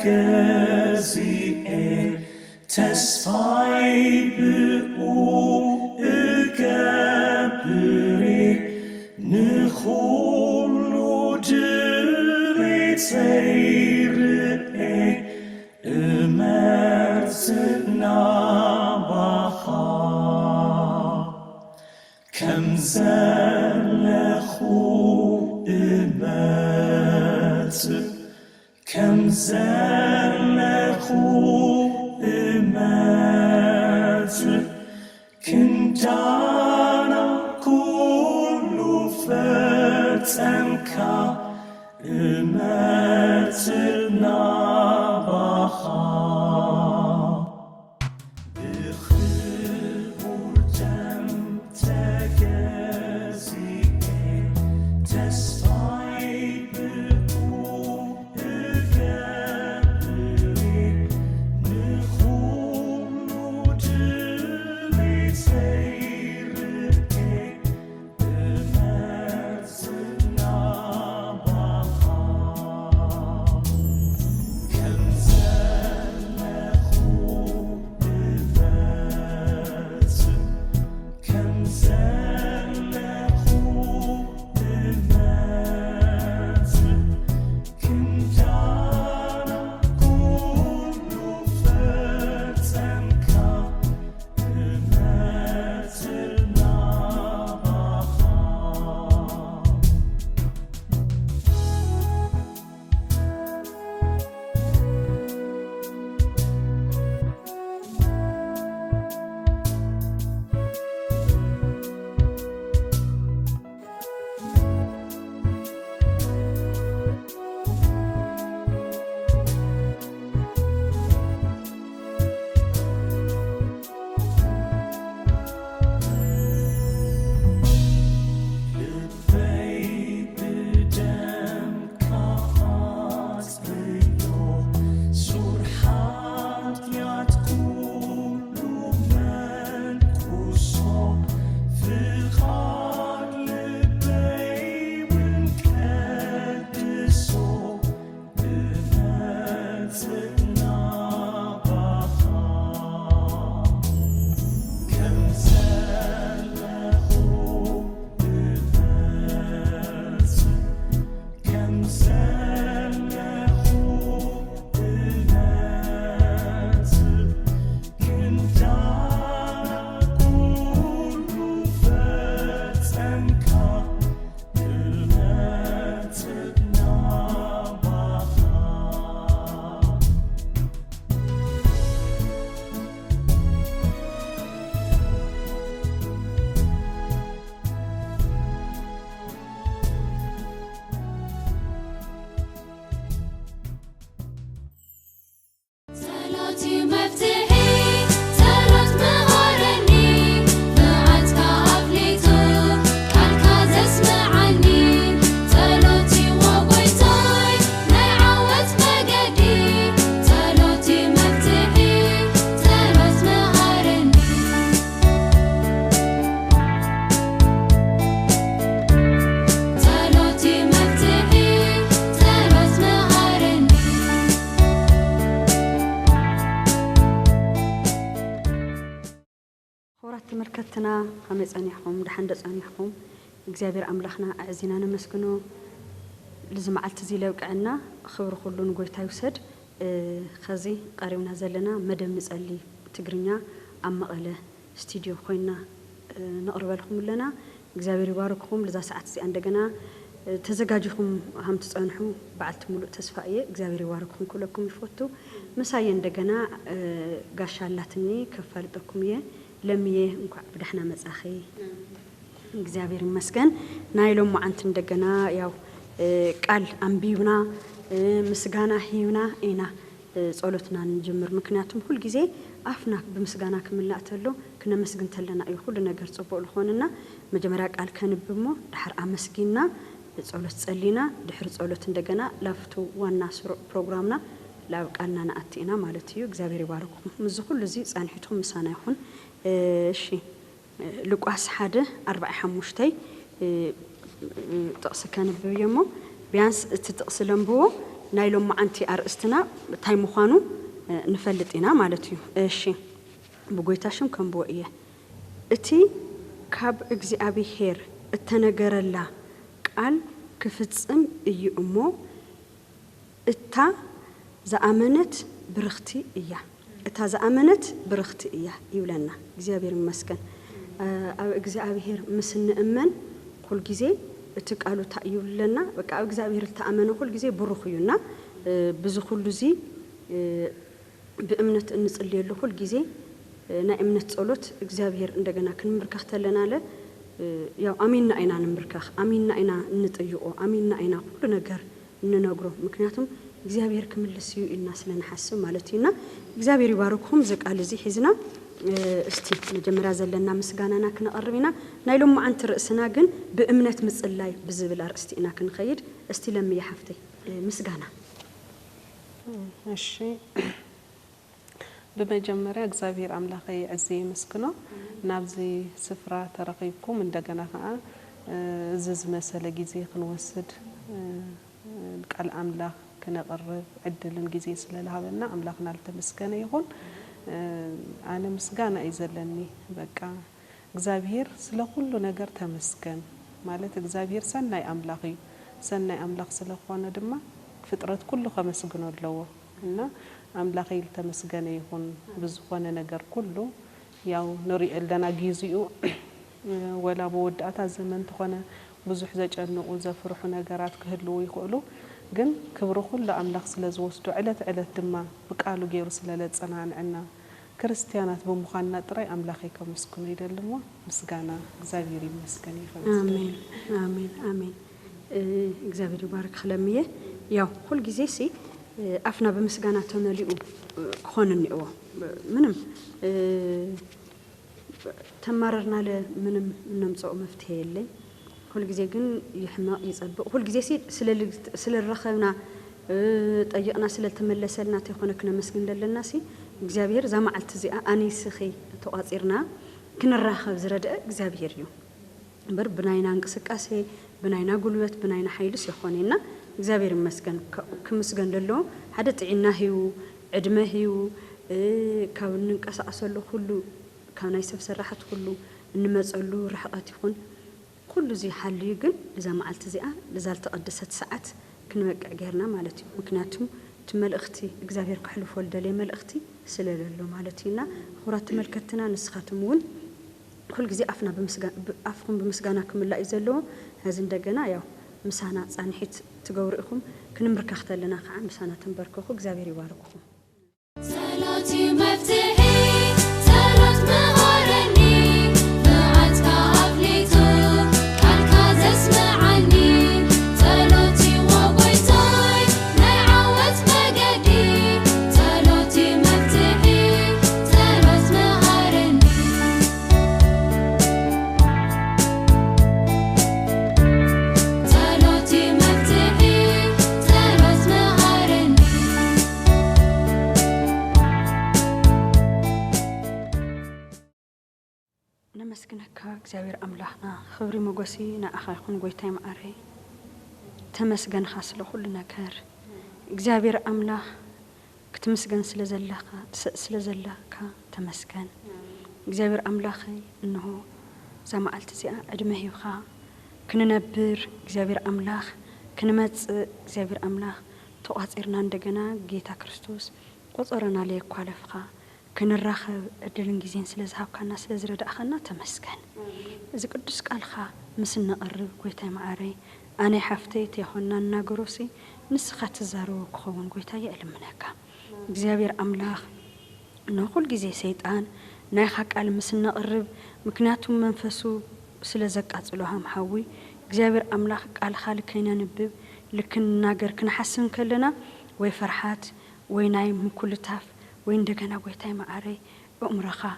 تجازي تسفاي بقو إجابري نخلو جري تيري أمرتنا بخا كم زلخو إمت كم زلخو إمت كنتانا كل فتنك إمتنا بخا ተመልከትና አመጻኒሕኩም ደሓን ደጻኒሕኩም እግዚአብሔር አምላኽና አዕዚና ነመስግኖ ለዝማዓልት እዚ ለውቅዕና ክብር ኩሉ ንጎይታ ይውሰድ ከዚ ቀሪብና ዘለና መደብ ንጸሊ ትግርኛ ኣብ መቐለ ስቱዲዮ ኮይና ነቕርበልኩም ለና እግዚአብሔር ይባርክኩም ለዛ ሰዓት እዚ እንደገና ተዘጋጅኩም ሃም ትጸንሑ በዓልት ሙሉእ ተስፋየ እግዚአብሔር ይባርክኩም ኩለኩም ይፈቱ መሳየ እንደገና ጋሻላትኒ ከፈልጠኩም ለምየ እንኳን በደህና መጻኺ እግዚአብሔር ይመስገን ናይሎም ማንት እንደገና ያው ቃል አንቢውና ምስጋና ሂውና ኢና ጸሎትና እንጀምር ምክንያቱም ሁሉ ጊዜ አፍና በምስጋና ከመላእተሎ ከነመስግን ተለና እዩ ሁሉ ነገር ጽቦ ለሆነና መጀመሪያ ቃል ከንብሞ ድሕር አመስጊና ጸሎት ጸሊና ድሕር ጸሎት እንደገና ላፍቱ ዋና ፕሮግራምና ላብ ቃልና ናአቲና ማለት እዩ እግዚአብሔር ይባርኩም ምዝ ሁሉ እዚ ጻንሒቱም ምሳና ይሁን እሺ ሉቃስ 1:45 ጥቅስ ከንብየሞ ቢያንስ እትጥቅስ ለምብዎ نايلوم معنتي أرستنا تاي مخانو نفلتينا مالتيو إيشي بقويتاشم كم بوئية إتي كاب إجزي أبي هير التنجر الله قال كفتسم يؤمو إتا زأمنت برختي إياه إتا زأمنت برختي إياه يولنا إجزابير مسكن أو إجزابير مسن أمن كل جزء تقالوا تأيول لنا بقى إجزابير التأمن كل جزء برخيونا بزخل زي بأمنة النصلي له كل جزء نا أمنة صلوت إجزابير عندنا كن مركخت لنا له يا أمين أينا نمركخ أمين أينا نتأيو أمين أينا كل نجار ننقره مكنياتهم إجزابير كمل السيو الناس لنا حسوا مالتينا إجزابير يباركهم زك على زي حزنا استي نجمر زلنا مسجانا كنا قربنا نايلوم عن رأسنا جن بأمنة مسألة بزبل أرستينا كن خير استي لم يحفتي مسجانا الشيء بمجمرة إجزابير أملاقي عزي مسكنا نبزي سفرة ترقيبكم من دجنا زز مسألة جزء خنوسد قال أملاق كنا قرب عدل جزء سلالة هذا أملاقنا التمسكنا يقول أنا مسكنا إيزلني بقى إجزابير سلا كل نجار تمسكن مالت إجزابير سنة أملاقي سنة أملاق سلا خوانا دما فترة كله خمس جنود لوا إنه أملاقي التمسكنا يكون بزخوانا نجار كله ياو نري لنا جزيو ولا بود أتزمن تخوانا بزح زج أنه وزفرح نجارات كهلو يقولوا جن كبروا كل أملاق سلا زوستو علت دما بقالوا جيرو سلا لتصنع عنا كريستيانات بمخاننا ترى أملاقي كمسكون يدلموا مسكنا إجزابيري مسكني آمين آمين آمين إجزابير يبارك خلمية ياو كل جزيسي أفنا بمسكنا تناليو خونني أو منم تمررنا له منم نمصو مفتاح لي كل جزء جن يحمى يصبق كل جزء سل الرخنا طيقنا سل تملسلنا تخونه كنا مسكين للناسي إجزابير زما علتزي أني سخي تواصيرنا كنا الرخب زرد إجزابير يو بر بناينا انقسقاسي بناينا قلوت بناينا حيلس يخونينا إجزابير مسكن كمسكن لله حدا تعينا هيو عدمه هيو كون نقصاصلو كله كان يسف سراحت كله نمصلو رحقات يكون كل زي حل يجن إذا ما قلت زي لازال تقدست ساعات كنوقع غيرنا مالتي مكناتهم تمل اختي إجزابير كحلف ولدلي مل اختي سلالو مالتينا خورات تملكتنا نسخاتمون كل جزء أفنا أفهم بمسجانا كمل يزلوا هذا دجنا يا مسانا صانحيت تجورئكم كنمرك اختلنا خا مسانا تنبركوا إجزابير يبارككم صلاتي مفتاحي صلاة مهارني معك أفليتو قالك تسمعني صلاتي وقيتاي نعوت مجدي صلاتي مفتاحي صلاة مهارني صلاتي مفتاحي صلاة مهارني نمسكنك إجزابير أملاحنا خبري مقوسي نأخا يكون قويتاي معاري تمسكن خاصلو كل نكار إجزابير أملاح كتمسكن سلزلاك تمسكن إجزابير أملاخي إنه زما التزي أدمه يخا كننبر إجزابير أملاخ كنمت إجزابير أملاخ توقعنا عندنا جيتا كريستوس قصرنا ليه كوالفخا كنراخب أدلن جزين سلزهاو كنا سلزرد أخنا تمسكن إذا قدس قالخا مسنا قرب قويتاي معاري أنا حفتيت يحنا الناقروسي نسخة الزارو كخون قويتاي ألمناكا إجزابير أملاخ نقول جزي سيطان نايخاك على مسنا قرب مكناتهم منفسو سلزك أصلوها محوي إجزابير أملاخ قال خالق كينا نبب لكن ناقر كنا حسن كلنا ويفرحات وينايم كل تاف وين دجنا قويتاي معاري أمرخا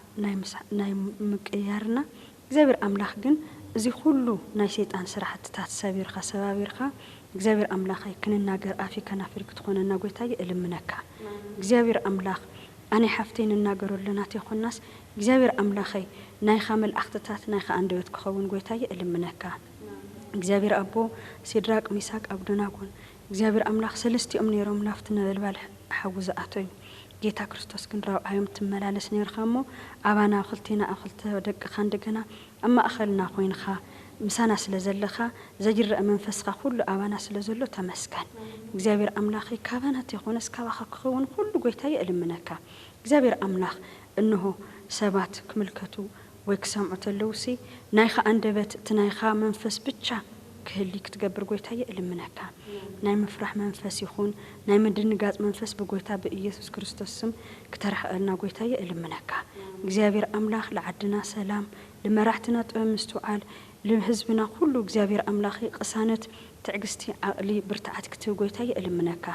ناي مقيارنا إجزابير أملاخ جن زي كله ناي سيطان سرحة تاتسابيرخا سبابيرخا إجزابير أملاخي كنا ناقر آفي كنا فريق تخونا قويتاي إلمناكا إجزابير أملاخ أنا حفتين الناقر لنا تيخو الناس إجزابير أملاخي ناي خامل أختتات ناي خاندوت كخوون قويتاي إلمناكا إجزابير أبو سيدراك ميساك أبدناقون እግዚአብሔር አምላክ ሰለስቲኦም ነይሮም ናፍቲ ነበልባል ሓውዛኣቶዩ ጌታ ክርስቶስ ግን ራብዓዮም ትመላለስ ነርካሞ ኣባና ክልቲና ኣክልተ ደቅኻ እንደገና ኣማ ኣኸልና ኮይንኻ ምሳና ስለዘለኻ ዘጅረአ መንፈስኻ ኩሉ ኣባና ስለዘሎ ተመስገን እግዚአብሔር አምላኽ ካባናት ይኾነስ ካባኻ ክኸውን ሁሉ ጎይታዬ እልምነካ እግዚአብሔር አምላኽ እንሆ ሰባት ክምልከቱ ወይ ክሰምዑ ተለውሲ ናይኻ አንደበት ትናይኻ መንፈስ ብቻ ክህሊ ክትገብር ጎይታዬ እልምነካ ናይ መፍራሕ መንፈስ ይኹን ናይ ምድንጋጽ መንፈስ በጎይታ በኢየሱስ ክርስቶስ ስም ክተረሕአልና ጎይታዬ እልምነካ እግዚአብሔር አምላኽ ለዓድና ሰላም ለመራሕትና ጥበብ ምስተውዓል ለህዝብና ሁሉ እግዚአብሔር አምላኽ ቅሳነት ትዕግስቲ ዓቅሊ ብርታዓት ክትብ ጎይታዬ እልምነካ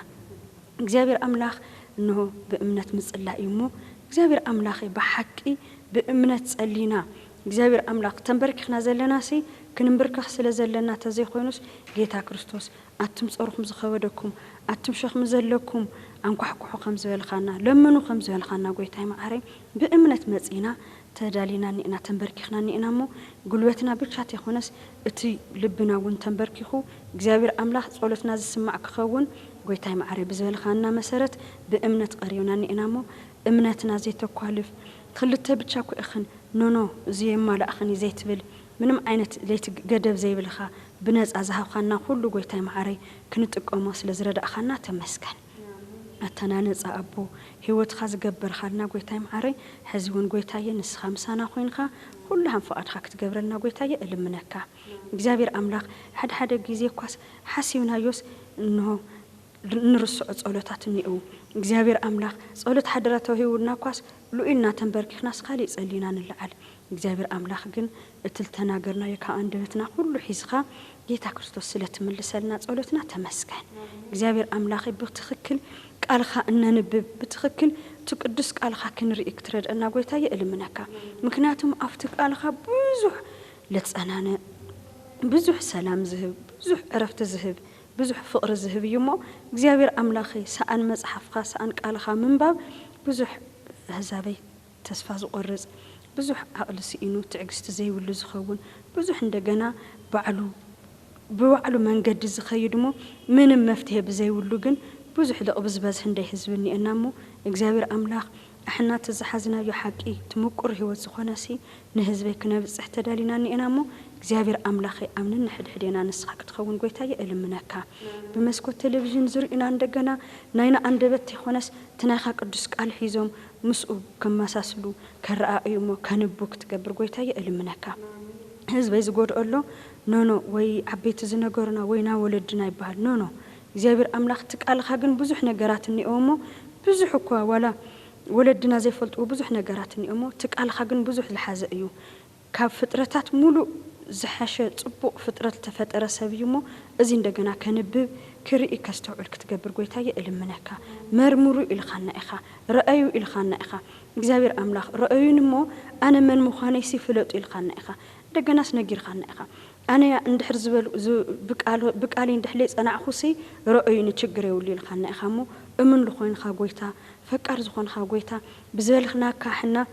እግዚአብሔር አምላኽ እንሆ በእምነት ምጽላእ ይሞ እግዚአብሔር አምላኽ በሐቂ በእምነት ጸሊና እግዚአብሔር አምላኽ ተንበርክኽና ዘለናሲ ክንምብርከኽ ስለዘለና ተዘይኾይኑስ ጌታ ክርስቶስ አትም ጾርኹም ዝኸወደኩም አትም ሸኽም ዘለኩም አንኳሕኩሑ ከም ዝበልኻና ለምኑ ከም ዝበልኻና ጎይታይ ማዓረይ በእምነት መጺና ተዳሊና ኒና ተንበርክኽና ኒናሞ ጉልበትና ብቻ ተይኾነስ እቲ ልብና ውን ተንበርክኹ እግዚአብሔር አምላኽ ጸሎትና ዝስማዕ ክኸውን ጎይታይ ማዓረይ ብዝበልኻና መሰረት በእምነት ቀሪውና ኒናሞ እምነትና ዘይተኳልፍ ክልተ ብቻ ኩእኽን ኖኖ ዘየማላእኽን ዘይትብል ምንም ዓይነት ለይቲ ገደብ ዘይብልኻ ብነጻ ዝሃብኻና ሁሉ ጎይታይ ማዓረይ ክንጥቀሞ ስለዝረዳእኻና ተመስገን ኣተና ነጻ ኣቦ ህይወትኻ ዝገበርኻልና ጎይታይ ማዓረይ ሕዚውን ጎይታዬ ንስኻ ምሳና ኮይንኻ ሁሉ ፈቃድኻ ክትገብረልና ጎይታዬ እልምነካ እግዚአብሔር አምላኽ ሓደ ጊዜ ኳስ ሓሲብናዮስ እንሆ ንርስዑ ጸሎታት ንእው እግዚአብሔር አምላኽ ጸሎት ሓደራተው ህይውና ኳስ ሉኢልና ተንበርክኽና ስኻሊ ጸሊና ንልዓል እግዚአብሔር አምላኽ ግን እትል ተናገርና የካ አንደበትና ሁሉ ሒዝኻ ጌታ ክርስቶስ ስለትምልሰልና ጸሎትና ተመስገን እግዚአብሔር አምላኽ ብትኽክል ቃልኻ እንንብብ ብትኽክል ትቅዱስ ቃልኻ ክንርኢ ክትረድአና ጎይታዬ እልምነካ ምክንያቱም አፍቲ ቃልኻ ብዙሕ ለጸናነ ብዙሕ ሰላም ዝህብ ብዙሕ ዕረፍቲ ዝህብ ብዙሕ ፍቅሪ ዝህብ ይሞ እግዚአብሔር አምላኽ ሰአን መጽሐፍኻ ሰአን ቃልኻ ምንባብ ብዙሕ ህዛበይ ተስፋ ዝቆርጽ ብዙሕ ዓቅሊ ሲኢኑ ትዕግስቲ ዘይብሉ ዝኸውን ብዙሕ እንደገና በባዕሉ መንገዲ ዝኸይድሞ ምንም መፍትሄ ብዘይብሉ ግን ብዙሕ ለቕብዝበዝሕ እንደይ ህዝብኒ እናሞ እግዚአብሔር አምላኽ احنا تزحزنا يو حقي تمقر هو زخوناسي نهزبي كنبصح تدالينا نينامو እግዚአብሔር አምላኽ አምነን ሕድሕዴና ንስኻ ክትኸውን ጎይታዬ እልምነካ በመስኮት ቴሌቪዥን ዝርኢና እንደገና ናይና አንደበት ይኾነስ ትናይኻ ቅዱስ ቃል ሒዞም ምስኡ ከማሳስሉ ከረአዩሞ ከንቡ ክትገብር ጎይታዬ እልምነካ ህዝበይ ዝጎድኦሎ ኖኖ ወይ ዓበይቲ ዝነገሩና ወይና ወለድና ይባል ኖኖ እግዚአብሔር አምላኽ ትቃልኻ ግን ብዙሕ ነገራት እንእሞ ብዙሕ እኮ ወላ ወለድና ዘይፈልጡ ብዙሕ ነገራት እንእሞ ትቃልኻ ግን ብዙሕ ዝሓዘ እዩ ካብ ፍጥረታት ሙሉ زحش صبوق فترة تفترة سبيمو أزين دجنا كنبب كرئي كستوعل كتجبر قويتاي إلمناكا مرمرو إلخانة إخا رأيو إلخانة إخا إجابر أملاخ رأيو نمو أنا من مخانيسي فلوت إلخانة إخا دجناس نجير خانة إخا أنا عند حرزبل بقالين دحليس أنا أخوسي رأيو نتشجري ولي الخانة إخا مو أمن لخوين خا قويتا فكر زخون خا قويتا بزالخناكا حنا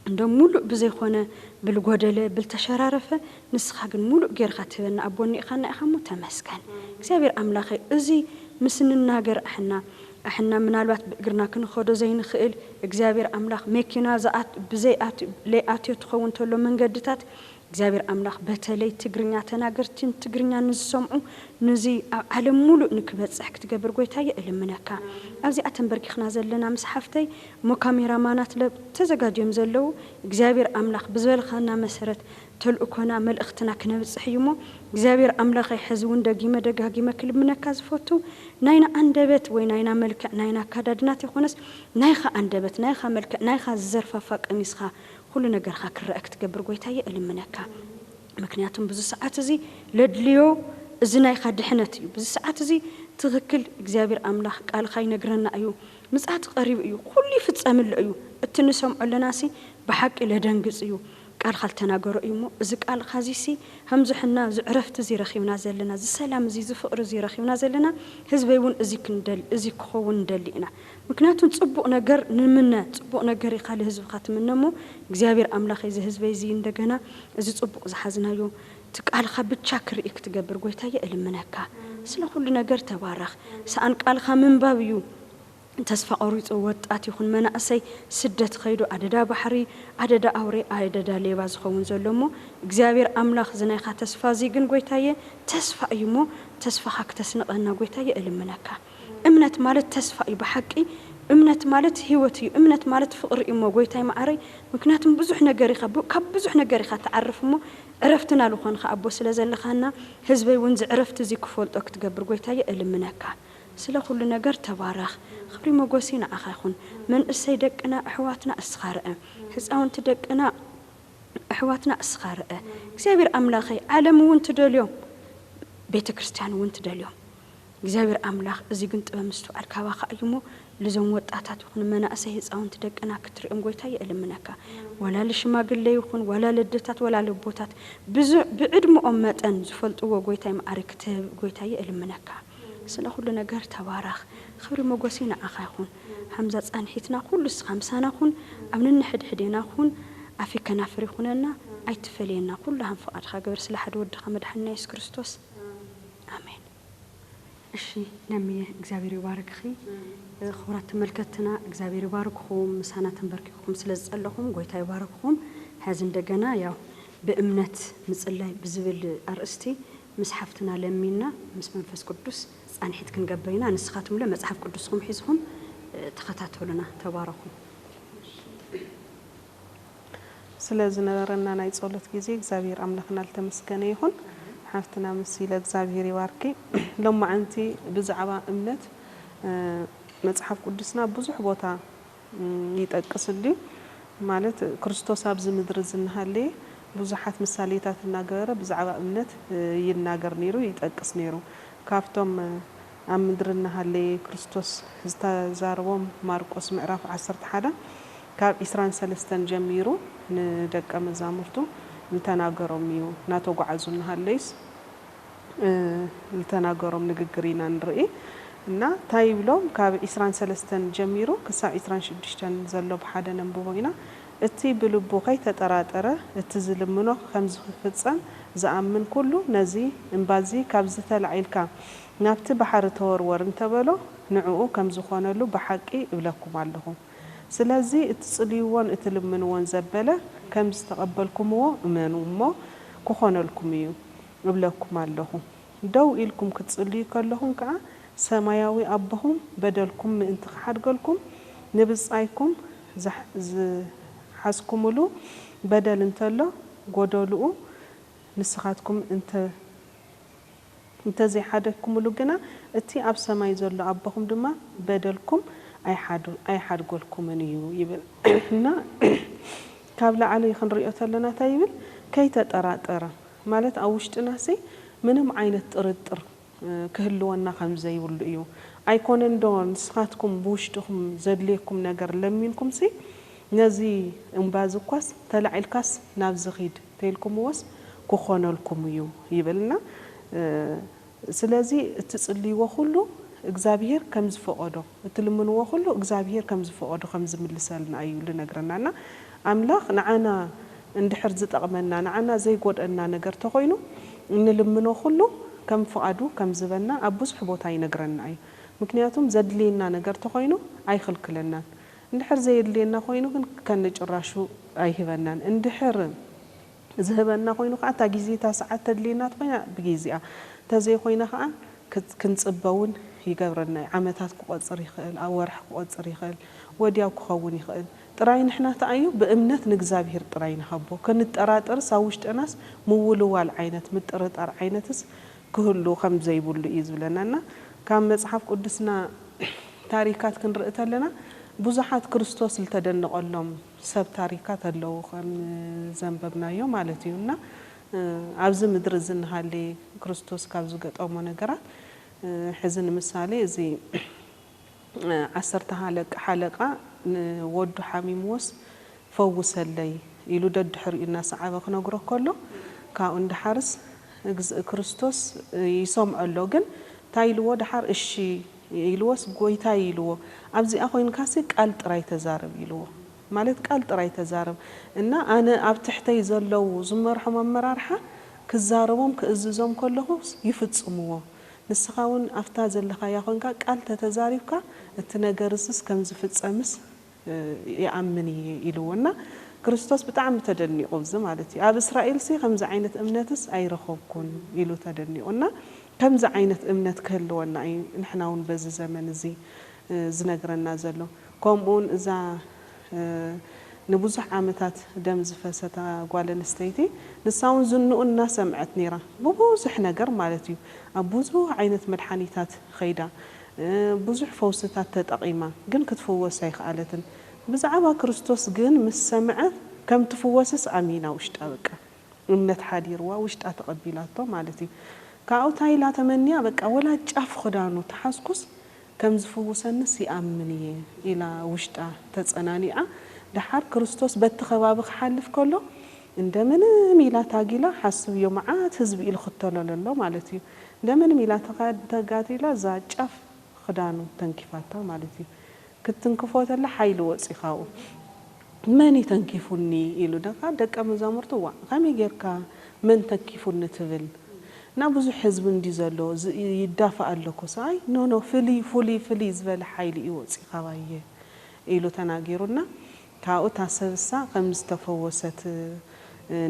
عندهم ملء بزيخونه بالجودلة بالتشرارفة نسخة ملء غير خاتبنا أبوني خنا أخمو تمسكن كسابير أملاخي أزي مسن الناجر إحنا من الوقت بقرنا كنخدو زين خيل كسابير أملاخ مكينا زات بزيات ليات يتخون تلو من قدتات كسابير أملاخ بتلي تجرنيا تناجرتين تجرنيا نسمعو نزي على ملء نكبت صحك تجبر قويتاي إلمناكا أزي أتنبرك خنازل لنا مسحفتي مو كاميرا مانات لب تزجاج يمزلو كسابير أملاخ بزول خنا مسرت تلقونا مل اختنا كنا بصحيمو كسابير أملاخ يحزون دقيمة كل منك فوتو ناينا أندبت ويناينا ملك ناينا كاددنات يخونس نايخا أندبت نايخا ملك نايخا الزرفة فاق أميسخا كل نجار خاك رأكت قبر قويتاي إلمناكا مكنياتهم بزو ساعات زي لدليو زناي خد حنتي بزو ساعات زي تغكل كسابير أملاخ قال خاي نجرنا أيو مساعات قريب أيو كل فتسامل أيو التنسهم على ناسي بحق إلى دنجز أيو قال خلتنا جرو يمو زك قال خازيسي همزحنا زعرفت زي رخيونا زلنا زي سلام زي زفقر زي رخيونا زلنا حزبيون ازي كندل ازي كخون دلينا مكناتون تصبق نجر نمنا تصبق نجر يخلي حزب خاتمنمو እግዚአብሔር አምላኽ እዚ ህዝበይ እዚ እንደገና እዚ ጽቡቕ ዝሓዝናዮ تقالخ بتشاكر إك تجبر قويتاي إلمناكا سلا كل نجار تبارخ سأن قالخ من بابيو تسفى قريت وطات يكون مناسي سدت خيدو عددا بحري عددا اوري عددا ليباز خون زلمو እግዚአብሔር አምላኽ ዝናይኻ ተስፋ ዚግን ጎይታየ ተስፋ እዩሞ ተስፋ ሐክ ተስነቀና ጎይታየ እልምነካ እምነት ማለት ተስፋ እዩ በሐቂ እምነት ማለት ህይወት እዩ እምነት ማለት ፍቅር እዩ ጎይታይ ማዕረይ ምክንያቱም ብዙሕ ነገር ይኸብ ካብ ብዙሕ ነገር ይኻ ተዓርፍሞ ዕረፍትና ልኾንኻ አቦ ስለዘለኻና ህዝበይ ወንዝ ዕረፍት ዚ ክፈልጦ ክትገብር ጎይታየ እልምነካ سلا كل نجار تبارخ خبري مجوسين عخاخون من السيدكنا أحواتنا أسخارة هزأون تدكنا أحواتنا أسخارة جزابير أملاخي عالم وانت داليوم بيت كريستيان وانت داليوم جزابير أملاخ زي كنت بمستو الكواخ أيمو لزوم وطاعات يكون منا أسيه هزأون تدكنا كتر أمقويتاي إلمناكا ولا لشماقل لي يكون ولا للدتات ولا لبوتات بعد مؤمت أن زفلت وقويتاي معركة قويتاي إلمناكا سلا كل نجار تبارخ خبري مجوسين عخاخون همزة أنحيتنا كل خمسانا خون أمن نحد حدينا خون أفكنا فريخوننا أيتفلينا كلهم فقط خاجر سلا حد ود خمد حنايس كريستوس آمين الشيء نمي إجزابير يبارك خي خورات ملكتنا إجزابير يباركهم مسانا تنبرككم سلز اللهم قويتا يباركهم هذا دجنا يا بأمنة مسألة بزبل أرستي مسحفتنا لمينا مس منفس قدوس أنحيت كنقبينا نسخاتهم لما مصحف قدوسهم حيزهم تخاتاتوا لنا تباركوا سلازنا نرنا نايت صولت جزيك زابير أملخنا التمسكني يهون حفتنا مسيلة زابير واركي لما أنتي بزعبا أمنت مصحف قدوسنا بزح بوتا يتأكسل لي مالت كريستوس أبز مدرزنها لي بزحات مساليتات الناقرة بزعبا أمنت يناقر نيرو يتأكس نيرو كافتم أمدرنها لي كريستوس استزارهم ماركوس معرف 11 كاب إسران سلستن جميرو ندق مزامرتو نتناقرهم يو ناتو قعزونها ليس نتناقرهم نقرينا نرئي نا تايبلوم كاب إسران سلستن جميرو كسا إسران شدشتن زلو بحدا ننبوغينا اتي بلبو خي تتراتره اتزلمنو خمس فتسان زأمن كله نزي انبازي كابزة العيلكا نابت بحر تورور انتبلو نعوو كم زخوانلو بحقي إبلاكم عليهم سلازي اتصليوان اتلمنوان زبالة كم استقبلكم هو امانومو كخوانلكم يو إبلاكم عليهم دو إلكم كتصلي كلهم كا سماياوي أبهم بدلكم من انتخ حرقلكم نبس عيكم حاسكم له بدل انتلا قدلوا نسخاتكم انت زي حدكم له جنا اتي أب سما يزول أبهم دما بدلكم أي حد قولكم منيو يبل هنا قبل علي خن رؤية لنا تايبل كي تترى مالت أوشت ناسي منهم عينة ترطر كهلونا خمزة يوليو أيكونن دون نسخاتكم بوشتكم زدليكم نجر لمينكم سي نزي انبازو كاس تلع الكاس نافز غيد تيلكم وس كخونا لكم يو يبلنا سلازي تصلي وخلو اغزابير كم زفقدو تلمنو وخلو اغزابير كم زفقدو خمز ملسالنا ايو لنغرنانا املاخ نعنا اندحر زطقمنا نعنا زي قودنا نغر تخوينو نلمنو خلو كم فقدو كم زبنا ابوس حبوتا ينغرنا اي مكنياتهم زدلينا نغر تخوينو اي خلكلنا اندحر زي اللينا خوينو كان جراشو ايهبنان اندحر ذهبنا خوينو حتى غيزيتا ساعات تدلينا تخينا بغيزيا تزي خوينا خا كنصبون يغبرنا عمتات كقصر يخل اورح كقصر يخل ودياو كخون يخل طراي نحنا تايو بامنت نغزابير طراي نحبو كنطراطر ساوشتناس مولوال عينت مطرطر عينتس كهلو خم زيبولو يزبلنانا كان مصحف قدسنا تاريخات كنرئتلنا بزحات كريستوس التدنقلهم سب تاريخات اللو خم زنببنايو مالتيونا عبز مدرزن هالي كريستوس كابزو قطعو نغرات حزن مثالي زي 10 حلقة ودو حميموس فوس اللي يلو دد حرقنا سعابة خنقره كله كاون دحارس كريستوس يسمع اللوغن تايلو دحار اشي يلوس قويتا يلو أبزي أخوين كاسي قال تراي تزارب يلو مالت قال تراي تزارب إن أنا أبتحتي زلو زمر حمام مرارحة ክዛረቦም ክእዝዞም ከለኹ ይፍጽምዎ ንስኻውን ኣፍታ ዘለኻ ያኾንካ ቃል ተተዛሪብካ እቲ ነገርስ ከም ዝፍጸምስ ይኣምን ኢሉወና ክርስቶስ ብጣዕሚ ተደኒቑ ዝ ማለት እዩ ኣብ እስራኤል ሲ ከምዚ ዓይነት እምነትስ ኣይረኸብኩን ኢሉ ተደኒቑና ከምዚ ዓይነት እምነት ክህልወና እዩ ንሕና እውን በዚ ዘመን እዚ ዝነግረና ዘሎ ከምኡውን እዛ ንብዙሕ ዓመታት ደም ዝፈሰታ ጓል ኣንስተይቲ ንሳውን ዝንኡና ሰምዐት ነይራ ብብዙሕ ነገር ማለት እዩ ኣብ ብዙሕ ዓይነት መድሓኒታት ኸይዳ ብዙሕ ፈውስታት ተጠቒማ ግን ክትፍወስ ኣይከኣለትን ብዛዕባ ክርስቶስ ግን ምስ ሰምዐት ከም ትፍወስስ ኣሚና ውሽጣ በቃ እምነት ሓዲርዋ ውሽጣ ተቐቢላቶ ማለት እዩ ካብኡ ታይላ ተመንያ በቃ ወላ ጫፍ ክዳኑ ተሓስኩስ ከም ዝፍውሰንስ ይኣምን እየ ኢላ ውሽጣ ተጸናኒዓ ድሓር ክርስቶስ በቲ ከባቢ ክሓልፍ ከሎ እንደምንም ኢላ ታጊላ ሓስብ ዮ መዓት ህዝቢ ኢሉ ክተለለሎ ማለት እዩ እንደምንም ኢላ ተጋቲላ እዛ ጫፍ ክዳኑ ተንኪፋታ ማለት እዩ ክትንክፎ ተላ ሓይሊ ወፂኻኡ መን ተንኪፉኒ ኢሉ ደቀ መዛሙርቱ ዋ ከመይ ጌርካ መን ተንኪፉኒ ትብል ና ብዙሕ ህዝቢ እንዲ ዘሎ ይዳፋእ ኣለኮ ሳይ ኖ ፍሊ ዝበለ ሓይሊ ይወፂኻባየ ኢሉ ተናጊሩና ካብኡ ታሰብሳ ከም ዝተፈወሰት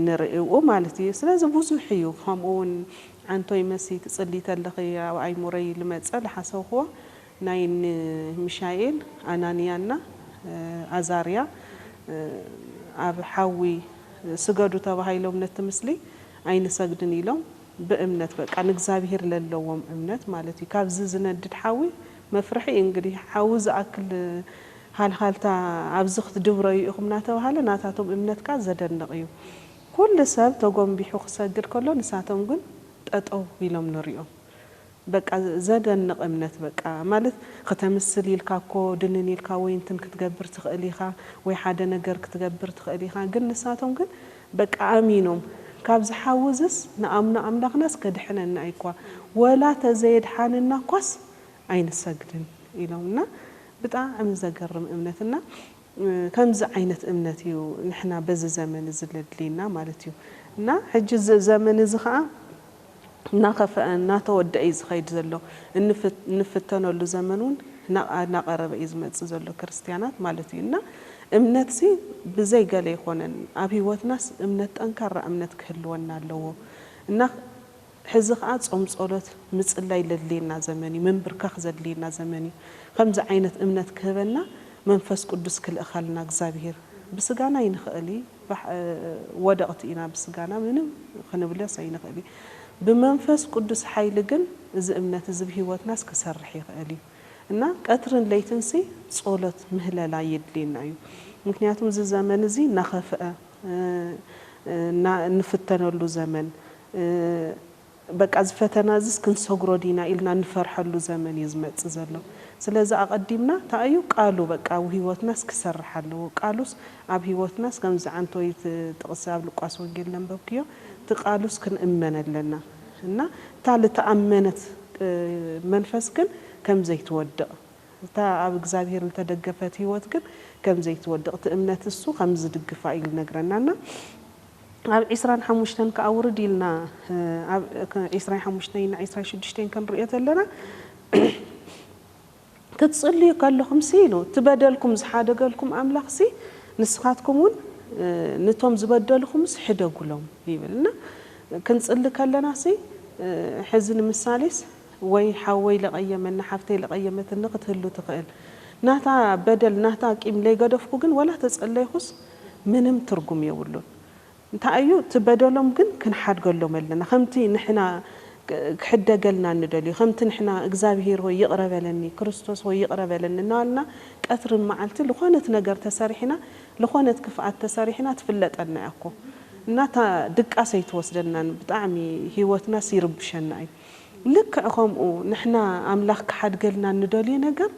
ንርእዩ ማለት እዩ ስለዚ ብዙሕ እዩ ከምኡውን ዓንቶይ መሲ ትጽሊ ተለኺ ኣብ ኣይሙረይ ልመፀ ዝሓሰብኽዎ ናይ ሚሻኤል ኣናንያና ኣዛርያ ኣብ ሓዊ ስገዱ ተባሂሎም ነቲ ምስሊ ኣይንሰግድን ኢሎም ብእምነት በቃ ንእግዚአብሔር ለለዎም እምነት ማለት እዩ ካብዚ ዝነድድ ሓዊ መፍርሒ እንግዲህ ሓዊ ዝኣክል ሃልሃልታ ኣብዚ ክትድብረዩ ኢኹም እናተባሃለ ናታቶም እምነትካ ዘደንቕ እዩ ኩሉ ሰብ ተጎንቢሑ ክሰግድ ከሎ ንሳቶም ግን ጠጠው ኢሎም ንሪኦም በቃ ዘደንቕ እምነት በቃ ማለት ከተምስል ኢልካ እኮ ድንን ኢልካ ወይ እንትን ክትገብር ትኽእል ኢኻ ወይ ሓደ ነገር ክትገብር ትኽእል ኢኻ ግን ንሳቶም ግን በቃ ኣሚኖም ካብ ዝሓውዝስ ንኣምኖ ኣምላኽናስ ከድሕነና ኣይኳ ወላ ተዘየድሓንና ኳስ ኣይንሰግድን ኢሎምና ብጣዕሚ ዘገርም እምነትና ከምዚ ዓይነት እምነት እዩ ንሕና በዚ ዘመን ዝለድሊና ማለት እዩ እና ሕጂ ዘመን እዚ ከዓ እናኸፍአ እናተወድአ እዩ ዝኸይድ ዘሎ እንፍተነሉ ዘመን እውን እናቐረበ እዩ ዝመፅእ ዘሎ ክርስቲያናት ማለት እዩ እና እምነት ሲ ብዘይ ገለ ይኾነን ኣብ ሂወትናስ እምነት ጠንካራ እምነት ክህልወና ኣለዎ እና ሕዚ ከዓ ጾም ጸሎት ምጽላይ ለድልየና ዘመን እዩ መንብርካኽ ዘድልየና ዘመን እዩ ከምዚ ዓይነት እምነት ክህበና መንፈስ ቅዱስ ክልእኻልና እግዚአብሔር ብስጋና ይንኽእል ወደቕቲ ኢና ብስጋና ምንም ክንብለስ ኣይንኽእል ብመንፈስ ቅዱስ ሓይሊ ግን እዚ እምነት እዚ ብሂወትናስ ክሰርሕ ይኽእል እዩ እና ቀትርን ለይትን ሲ ጸሎት ምህለላ የድልየና እዩ ምክንያቱም እዚ ዘመን እዚ እናኸፍአ ንፍተነሉ ዘመን በቃ ዝፈተና ዝስ ክንሰግሮ ዲና ኢልና ንፈርሐሉ ዘመን እዩ ዝመጽእ ዘሎ ስለዚ ኣቐዲምና ታዩ ቃሉ በቃ ኣብ ሂወትናስ ክሰርሕ ኣለዎ ቃሉስ ኣብ ሂወትናስ ከምዚ ዓንቶይ ጥቕሲ ኣብ ሉቃስ ወንጌል ነንበብክዮ ትቃሉስ ክንእመን ኣለና እና እታ ልተኣመነት መንፈስ ግን ከም ዘይትወድቕ እታ ኣብ እግዚአብሔር ዝተደገፈት ሂወት ግን ከም ዘይትወድቕ እቲ እምነት እሱ ከም ዝድግፋ ኢሉ ነግረናና ኣብ 25 ከኣውርድ ኢልና ኣብ 25 ና 26 ክንሪኦ ዘለና ክትጽልዩ ከለኹም ሲ ኢሉ ትበደልኩም ዝሓደገልኩም ኣምላኽ ሲ ንስኻትኩም እውን ነቶም ዝበደልኩምስ ሕደጉሎም ይብልና ክንጽሊ ከለና ሲ ሕዚ ንምሳሌስ ወይ ሓወይ ለቀየመና ሓፍተይ ለቀየመትና ክትህሉ ትኽእል ናታ በደል ናታ ቂም ለይገደፍኩ ግን ወላ ተጸለይኹስ ምንም ትርጉም የብሉን እንታዩ ትበደሎም ግን ክንሓድገሎም ኣለና ከምቲ ንሕና ክሕደገልና እንደልዩ ከምቲ ንሕና እግዚአብሔር ሆይ ይቅረበለኒ ክርስቶስ ሆይ ይቅረበለኒ እናልና ቀትርን መዓልቲ ለኾነት ነገር ተሰሪሕና ለኾነት ክፍኣት ተሰሪሕና ትፍለጠና ያኮ እናታ ድቃሰይ ትወስደና ብጣዕሚ ሂወትናስ ይርብሸና እዩ ልክዕ ከምኡ ንሕና ኣምላኽ ክሓድገልና እንደልዩ ነገር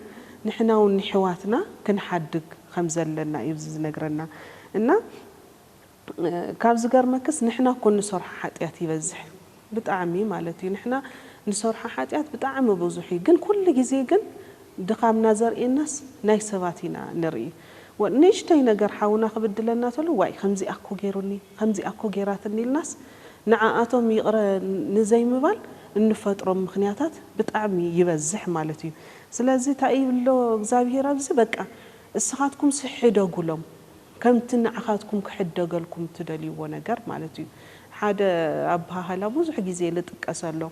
ንሕና እውን ሕዋትና ክንሓድግ ከም ዘለና እዩ ዝነግረና እና ካብ ዝገርመክስ ንሕና እኮ ንሰርሖ ሓጢያት ይበዝሕ ብጣዕሚ ማለት እዩ ንሕና ንሰርሖ ሓጢያት ብጣዕሚ ብዙሕ እዩ ግን ኩሉ ግዜ ግን ድኻምና ዘርእየናስ ናይ ሰባት ኢና ንርኢ ንእሽተይ ነገር ሓውና ክብድለና ተሎ ዋይ ከምዚ ኣኮ ገይሩኒ ከምዚ ኣኮ ገይራትኒ ኢልናስ ንዓኣቶም ይቕረ ንዘይምባል እንፈጥሮም ምኽንያታት ብጣዕሚ ይበዝሕ ማለት እዩ ስለዚ እንታይ ይብሎ እግዚአብሔር ኣብዚ በቃ እስኻትኩም ስሕደጉሎም ከምቲ ንዓኻትኩም ክሕደገልኩም ትደልይዎ ነገር ማለት እዩ ሓደ ኣባሃላ ብዙሕ ግዜ ልጥቀሰሎ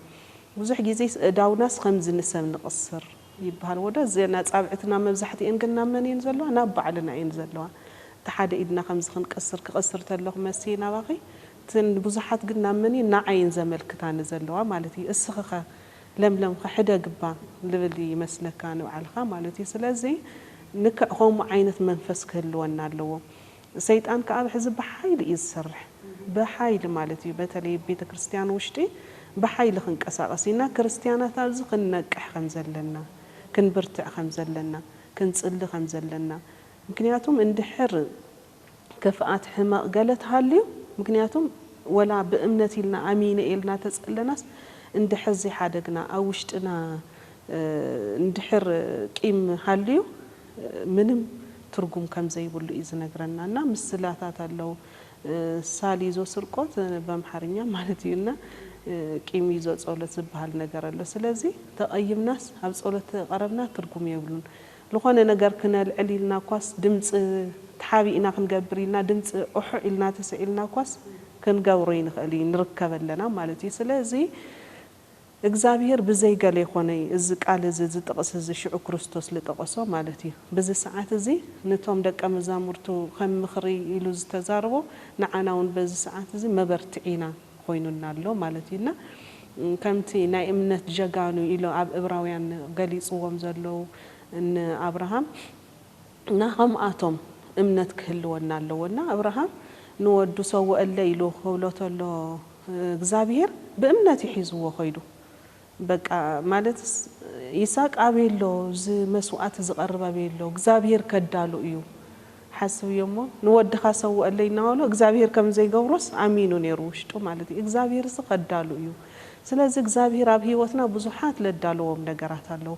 ብዙሕ ግዜ ዳውናስ ከምዚ ንሰብ ንቕስር ይበሃል ወደ ዘና ጻብዕትና መብዛሕትአን ግን ናብ መን እየን ዘለዋ ናብ ባዕልና እየን ዘለዋ ተሓደ ኢድና ከምዚ ክቅስር ተለኹ መሲና ባኺ ትን ብዙሓት ግን ናብ መን ንዓይን ዘመልክታኒ ዘለዋ ማለት እዩ እስኽኻ ለምለም ሕደግባ ልብል ይመስለካ ንባዕልኻ ማለት እዩ ስለዚ ንከምኡ ዓይነት መንፈስ ክህልወና ኣለዎ ሰይጣን ከዓ ብሕዚ ብሓይሊ እዩ ዝሰርሕ ብሓይሊ ማለት እዩ በተለይ ቤተ ክርስቲያን ውሽጢ ብሓይሊ ክንቀሳቀስ ኢና ክርስቲያናት ኣብዚ ክንነቅሕ ከም ዘለና ክንብርትዕ ከም ዘለና ክንጽሊ ከም ዘለና ምክንያቱም እንድሕር ከፍኣት ሕማቕ ገለት ሃልዩ ምክንያቱም ወላ ብእምነት ኢልና ኣሚነ ኢልና ተጸለናስ እንድሕር ዘይሓደግና ኣብ ውሽጥና እንድሕር ቂም ሃልዩ ምንም ትርጉም ከም ዘይብሉ እዩ ዝነግረናና ምስላታት ኣለው ሳሊዞ ስርቆት በአምሓርኛ ማለት እዩና ቂም ይዞ ጸሎት ዝበሃል ነገር ኣሎ ስለዚ ተቀይምናስ ኣብ ጸሎት ቀረብና ትርጉም የብሉን ለኾነ ነገር ክነልዕል ኢልና ኳስ ድምጽ ተሓቢእና ክንገብር ኢልና ድምጽ ኦሑ ኢልና ተሰኢልና ኳስ ክንገብሮ ይንኽእል ንርከበለና ማለት እዩ ስለዚ እግዚአብሔር ብዘይ ገለ ይኾነ እዚ ቃል እዚ ዝጥቕስ እዚ ሽዑ ክርስቶስ ልጠቐሶ ማለት እዩ በዚ ሰዓት እዚ ነቶም ደቀ መዛሙርቱ ከም ምኽሪ ኢሉ ዝተዛረቦ ንዓናውን በዚ ሰዓት እዚ መበርትዒና ኮይኑና ኣሎ ማለት እዩና ከምቲ ናይ እምነት ጀጋኑ ኢሉ ኣብ ዕብራውያን ገሊጽዎም ዘለው ንኣብርሃም ናኸምኣቶም እምነት ክህልወና ኣለዎና ኣብርሃም ንወዱ ሰውአለ ኢሉ ክብሎተሎ እግዚአብሔር ብእምነት ይሒዝዎ ኸይዱ በቃ ማለት ይስሐቅ አቤሎ ዝ መስዋዕት ዝቀርብ አቤሎ እግዚአብሔር ከዳሉ እዩ ሓስብዮሞ ንወድኻ ሰውአለ ይናወሎ እግዚአብሔር ከም ዘይገብሮስ አሚኑ ነይሩ ውሽጡ ማለት እዩ እግዚአብሔር ዝከዳሉ እዩ ስለዚህ እግዚአብሔር ኣብ ህይወትና ብዙሓት ለዳለዎም ነገራት ኣለው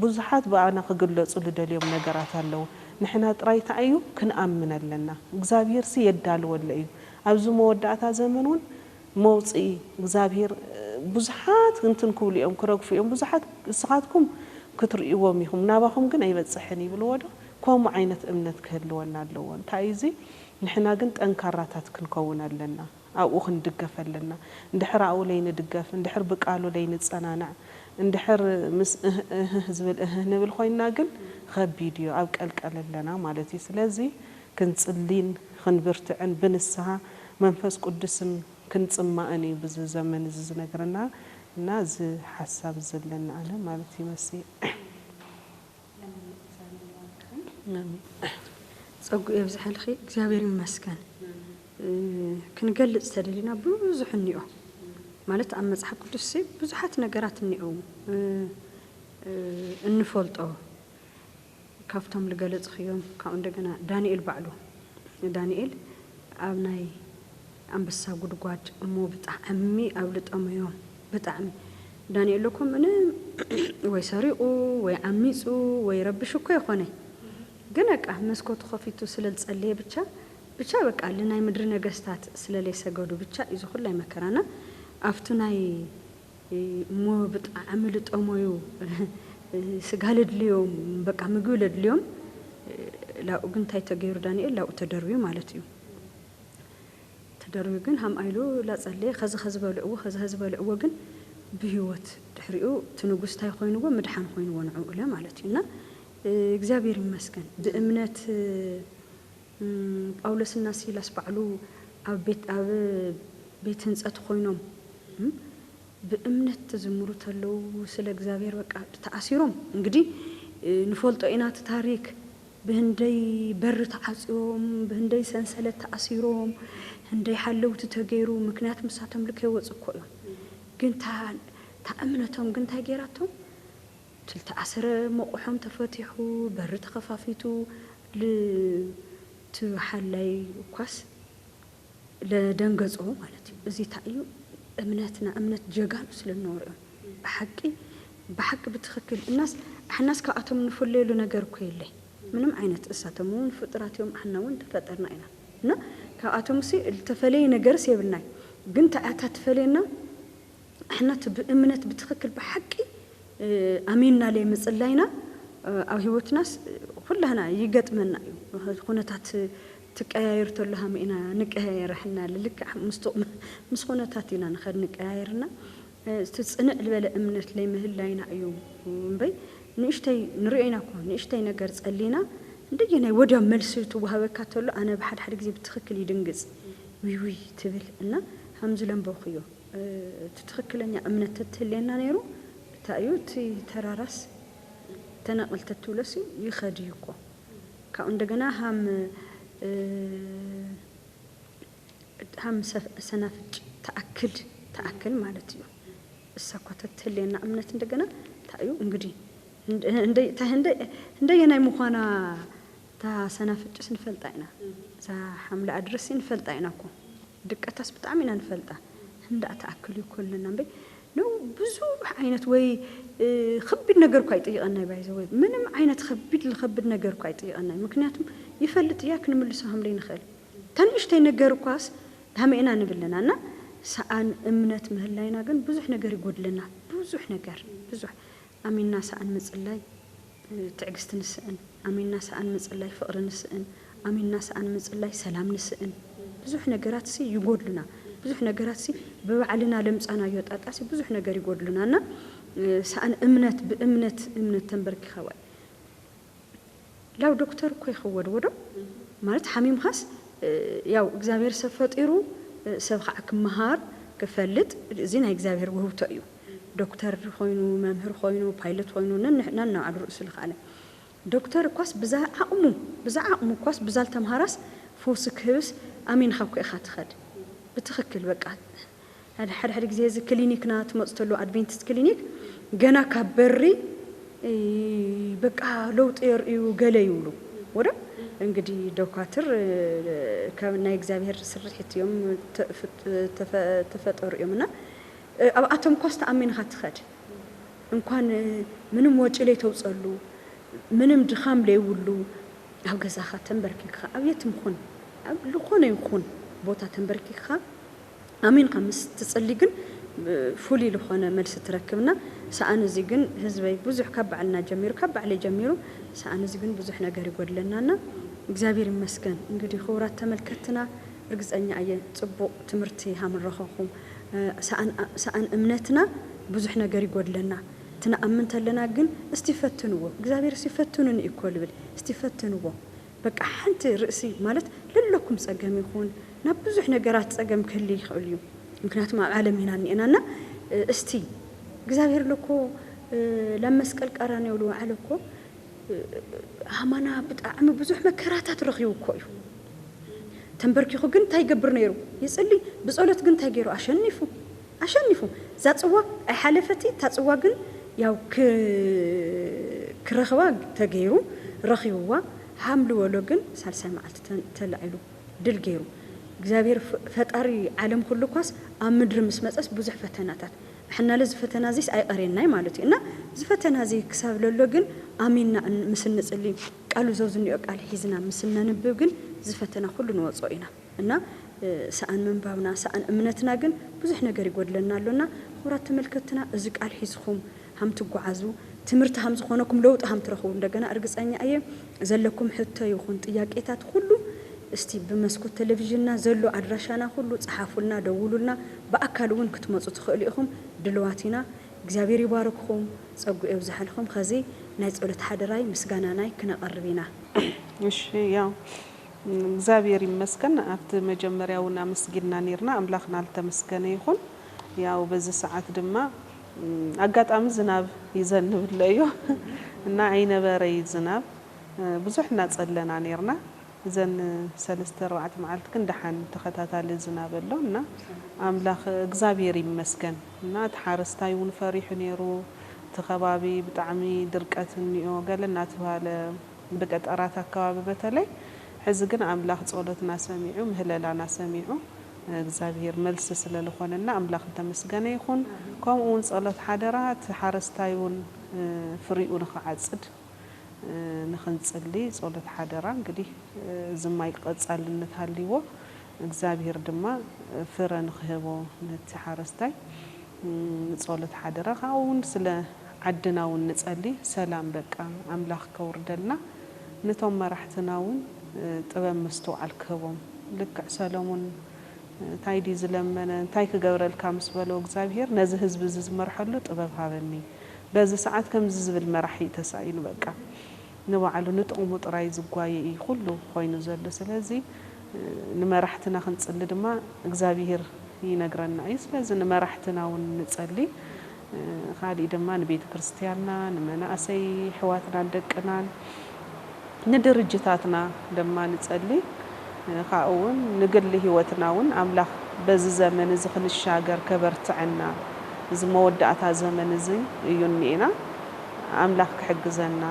ብዙሓት ባኣና ክግለጹ ልደልዮም ነገራት ኣለው ንሕና ጥራይ ታዩ ክንኣምን ኣለና እግዚአብሔር ሲ የዳልወለ እዩ ኣብዚ መወዳእታ ዘመኑን መውጽኢ እግዚአብሔር ብዙሓት እንትን ክብሉ እዮም ክረግፉ እዮም ብዙሓት እስኻትኩም ክትርእይዎም ኢኹም ናባኹም ግን ኣይበጽሕን ይብልዎ ዶ ከምኡ ዓይነት እምነት ክህልወና ኣለዎ እንታይ እዚ ንሕና ግን ጠንካራታት ክንከውን ኣለና ኣብኡ ክንድገፍ ኣለና እንድሕር ኣብኡ ላይ ንድገፍ እንድሕር ብቃሉ ላይ ንጸናናዕ እንድሕር ምስ ዝብል ንብል ኮይና ግን ከቢድ እዩ ኣብ ቀልቀል ኣለና ማለት እዩ ስለዚ ክንጽሊን ክንብርትዕን ብንስሓ መንፈስ ቅዱስን ክንጽማእን እዩ በዚ ዘመን እዚ ዝነግረና እና እዚ ሓሳብ ዘለና ኣለ ማለት ይመስል ጸጉ ይብዝሐልኺ እግዚአብሔር ይመስገን ክንገልጽ ተደሊና ብዙሕ እንዮ ማለት ኣብ መጽሓፍ ቅዱስ ብዙሓት ነገራት እንዮ እንፈልጦ ካብቶም ልገለጽ ኽዮም ካብ እንደገና ዳንኤል ባዕሉ ዳንኤል ኣብ ናይ አንበሳ ጉድጓድ እሞ ብጣዕሚ ኣብ ልጠመዮም ብጣዕሚ ዳንኤል ለኩም ወይ ሰሪቁ ወይ ዓሚጹ ወይ ረብሽ እኮ ይኾነ ግን አቃ መስኮቱ ኸፊቱ ስለልጸለየ ብቻ በቃ ለናይ ምድር ነገስታት ስለለይ ሰገዱ ብቻ ይዙ ሁላይ መከራና ኣፍቱ ናይ እሞ ብጣዕሚ ልጠመዩ ስጋልድልዮም በቃ ምግብ ለድልዮም ላኡ ግን እንታይ ተገይሩ ዳንኤል ላኡ ተደርዩ ማለት እዩ ተደርዩ ግን ሃም አይሉ ላጸለየ ኸዚ በልዕዎ ግን ብህይወት ድሕሪኡ ትንጉስታይ ኮይኑዎ ምድሓን ኮይኑዎ ንዑለ ማለት እዩና እግዚአብሔር ይመስገን ብእምነት ጳውሎስና ሲላስ ባዕሉ ኣብ ቤት ህንጸት ኮይኖም ብእምነት ተዝምሩ ተለው ስለ እግዚአብሔር በቃ ተኣሲሮም እንግዲህ ንፈልጦ ኢና ታሪክ በህንደይ በር ተዓጽዮም በህንደይ ሰንሰለት ተኣሲሮም ህንደይ ሓለውቲ ተገይሩ ምክንያት ምሳቶም ልከ ይወጽኮ እዮም ግን ታእምነቶም ግን እንታይ ገይራቶም ተኣሰረ መቁሖም ተፈቲሑ በር ተኸፋፊቱ ትሓላይ ኳስ ለደንገጾ ማለት እዩ እዚ ታዩ እምነት ጀጋኑ ስለነወርኦም በሐቂ ብትኽክል እሕናስ ካብኣቶም ንፈልየሉ ነገር እኮ የለይ ምንም ዓይነት እሳቶም ፍጥራትዮም ኣሕናውን ተፈጠርና ኢና እና ካብኣቶም ሲ ተፈለየ ነገርስ የብልናይ ግን ተኣታት ፈለና احنا بእምነት بتخክል بحቂ ኣሚንና ለይ ምጽላይና ኣብ ህይወትናስ ኩላና ይገጥመና እዩ ኩነታት ትቀያየር ተለሃ ሚና ንቀያየርሕና ልክ ምስ ኩነታት ኢና ንኸድ ንቀያየርና ትጽንዕ ዝበለ እምነት ለይ ምህላይና እዩ እምበይ ንእሽተይ ንርእይና እኮ ንእሽተይ ነገር ጸሊና እንደየናይ ወዲያው መልሲ ትወሃበካ ተሎ ኣነ በሓድ ሓደ ግዜ ብትኽክል ይድንግጽ ዊዊ ትብል እና ሃምዝ ለምበኽዮ ትትኽክለኛ እምነት ተትህልየና ነይሩ ታዩ ተራራስ ተነቅል ተትውለሲ ይኸድ እኮ ካብ እንደገና ሃም ሰናፍጭ ተኣክል ማለት እዩ እሳኳ ተትህልየና እምነት እንደገና ታዩ እንግዲህ እንደየናይ ምዃና ሰናፍጭ ስንፈልጣ ኢና ዛ ሓምላ ኣድረስ ንፈልጣ ኢና እኮ ድቀታስ ብጣዕሚ ኢና ንፈልጣ እንዳ ተኣክሉ ይኮልና እምበይ ነው ብዙ አይነት ወይ خبيد ነገር እኮ አይጠይቀና ባይዘ ወይ ምንም አይነት خبيد ነገር እኮ አይጠይቀና ምክንያቱም ይፈልጥ ያክ ንምልሰው ላይ ንخل ተንሽተይ ነገር እኳስ ሃመና ንብለናና ሰአን እምነት ምህላይና ግን ብዙ ነገር ይጎድለና ብዙ አሚንና ሰአን ምጽላይ ትዕግስት ንስእን አሚንና ሰአን ምጽላይ ፍቅር ንስእን አሚንና ሰአን ምጽላይ ሰላም ንስእን ብዙ ነገራት ሲ ይጎድሉና ብዙ ነገራት ሲ በባዕልና ለምጻና ይወጣጣሲ ብዙ ነገር ይጎድሉናና ሰአን እምነት ተንበርክ ይኸዋል ላው ዶክተር እኮ ይኸወድ ወዶ ማለት ሐሚም ኻስ ያው እግዚአብሔር ሰፈጢሩ ሰብኻ ክመሃር ክፈልጥ እዚና እግዚአብሔር ወህብቶ እዩ ዶክተር ኮይኑ መምህር ኮይኑ ፓይለት ኮይኑ ነና አሉ ርእሱ ልኻለ ዶክተር ኳስ ብዛ አቅሙ ኳስ ብዛል ተምሃራስ ፎስ ክህብስ አሚን ኻኩ ኢኻ ትኸድ بتخكل بقى هذا حد ጊዜ እዚ ክሊኒክና ትመጽተሉ አድቬንቲስት ክሊኒክ ገና ካብሪ በቃ ለውጥ የርዩ ገለ ይውሉ ወደ እንግዲህ ዶክተር ከናይ እግዚአብሔር ስርሒት እዮም ተፈጠሩ እዩምና አብአቶም ኮስት አሚን ኻትኸድ እንኳን ምንም ወጪ ላይ ተውጸሉ ምንም ድኻም ላይ ይውሉ አው ገዛኻ ተንበርኪካ አብየትም ኹን ልኾነ ይኹን ቦታ ተንበርኪካ አሚን ከምስ ትጽሊ ግን ፉሊ ለሆነ መልስ ተረክብና ሰአን እዚ ግን ህዝበይ ብዙ ከባዕልና ጀሚሩ ሰአን እዚ ግን ብዙ ነገር ይጎድለናና እግዚአብሔር ይመስገን እንግዲህ ኹራት ተመልከትና እርግጸኛ አየ ጽቡቅ ትምርቲ ሃምረኸኹም ሰአን እምነትና ብዙ ነገር ይጎድለና ትናአምን ተለና ግን እስቲፈትንዎ እግዚአብሔር ሲፈትኑን ይኮልብል እስቲፈትንዎ በቃ አንተ ርእሲ ማለት ለለኩም ጸገም ይኹን ና ብዙ ነገራት ጸገም ከሊ ይኸልዩ ምክንያቱም ዓለምና ነናና እስቲ እግዚአብሔር ለኮ ለመስቀል ቀራን ይውሉ ዓለኮ ሃማና በጣም ብዙ መከራታት ረኺው እኮ እዩ ተንበርኪኹ ግን ታይገብር ነይሩ ይጽሊ በጸሎት ግን ታይገሩ አሸንፉ ዛጽዋ አይሐለፈቲ ታጽዋ ግን ያው ክረኽዋ ተገይሩ ረኺውዋ ሃምሉ ወሎ ግን ሳልሳይ መዓልት ተላዕሉ ድል ገይሩ እግዚአብሔር ፈጣሪ ዓለም ሁሉ ኳስ አምድር መስመጽስ ብዙ ፈተናታት احنا ለዚ ፈተና ዚስ አይቀሬናይ ማለት እና ዚ ፈተና ዚ ክሳብ ለሎ ግን አሚንና ምስንጽሊ ቃሉ ዘውዝንዮ ቃል ሒዝና ምስነንብ ግን ዚ ፈተና ሁሉ ንወጾይና እና ሰአን መንባብና ሰአን እምነትና ግን ብዙ ነገር ይጎድለናልና ኹራት ተመልከትና እዚ ቃል ሒዝኹም ሃም ትጓዓዙ ትምርት ሃም ዝኾነኩም ለውጥ ሃም ትረኽቡ እንደገና እርግጸኛ አየ ዘለኩም ሕቶ ይኹን ጥያቄታት ሁሉ እስቲ በመስኮት ቴሌቪዥንና ዘሎ አድራሻና ሁሉ ጻሐፉልና ደውሉልና በአካልውን ክትመጹ ትኽእሉኹም ድልዋቲና እግዚአብሔር ይባርክኩም ጸጉ ይብዛሕልኩም ከዚ ናይ ጸሎት ሓደራይ ምስጋናናይ ክነቀርቢና እሺ ያው እግዚአብሔር ይመስገን አፍት መጀመሪያውና መስጊድና ኒርና አምላክና አልተመስገነ ይሁን ያው በዚህ ሰዓት ድማ አጋጣሚ ዝናብ ይዘንብለዩ እና አይነበረይ ዝናብ ብዙሕና ጸለና ኒርና ዘን 3-4 መዓልት ክንደሓን ተኸታታለ ዝናበሎ እና አምላኽ እግዚአብሔር ይመስገን እና ተሓረስታዩን ፈሪሕ ነይሩ ተኸባቢ ብጣዕሚ ድርቀት ንዮ ገለና ተባለ በቀጠራት አካባቢ በተለይ ሕዚ ግን አምላኽ ጸሎትና ሰሚዑ ምህለላና ሰሚዑ እግዚአብሔር መልስ ስለለኾነና አምላኽ ተመስገነ ይኹን ከምኡን ጸሎት ሓደራት ተሓረስታዩን ፍሪኡን ኸዓጽድ ንኽንጽሊ ጸሎት ሓደራ እንግዲህ ዝማይ ቀጻልነት ሃልይዎ እግዚአብሔር ድማ ፍረ ንኽህቦ ነቲ ሓረስታይ ጸሎት ሓደራ ካውን ስለ ዓድናውን ንጸሊ ሰላም በቃ ኣምላኽ ከውርደልና ነቶም መራሕትናውን ጥበብ ምስተውዓል ክህቦም ልክዕ ሰሎሞን ታይዲ ዝለመነ እንታይ ክገብረልካ ምስ በሎ እግዚአብሔር ነዚ ህዝብ ዝመርሐሉ ጥበብ ሃበኒ በዚ ሰዓት ከም ዝብል መራሒ ተሳኢሉ በቃ ንባዕሉ ንጥቕሙ ጥራይ ዝጓየ እዩ ኩሉ ኮይኑ ዘሎ ስለዚ ንመራሕትና ክንጽሊ ድማ እግዚአብሔር ይነግረና እዩ ስለዚ ንመራሕትናውን ንጸሊ ካሊእ ድማ ንቤተ ክርስቲያንና ንመናእሰይ ሕዋትና ደቅናን ንድርጅታትና ድማ ንጸሊ ካውን ንግል ህይወትናውን አምላኽ በዚ ዘመን እዚ ክንሻገር ከበርትዕና እዚ መወዳእታ ዘመን እዚ እዩኒና አምላኽ ክሕግዘና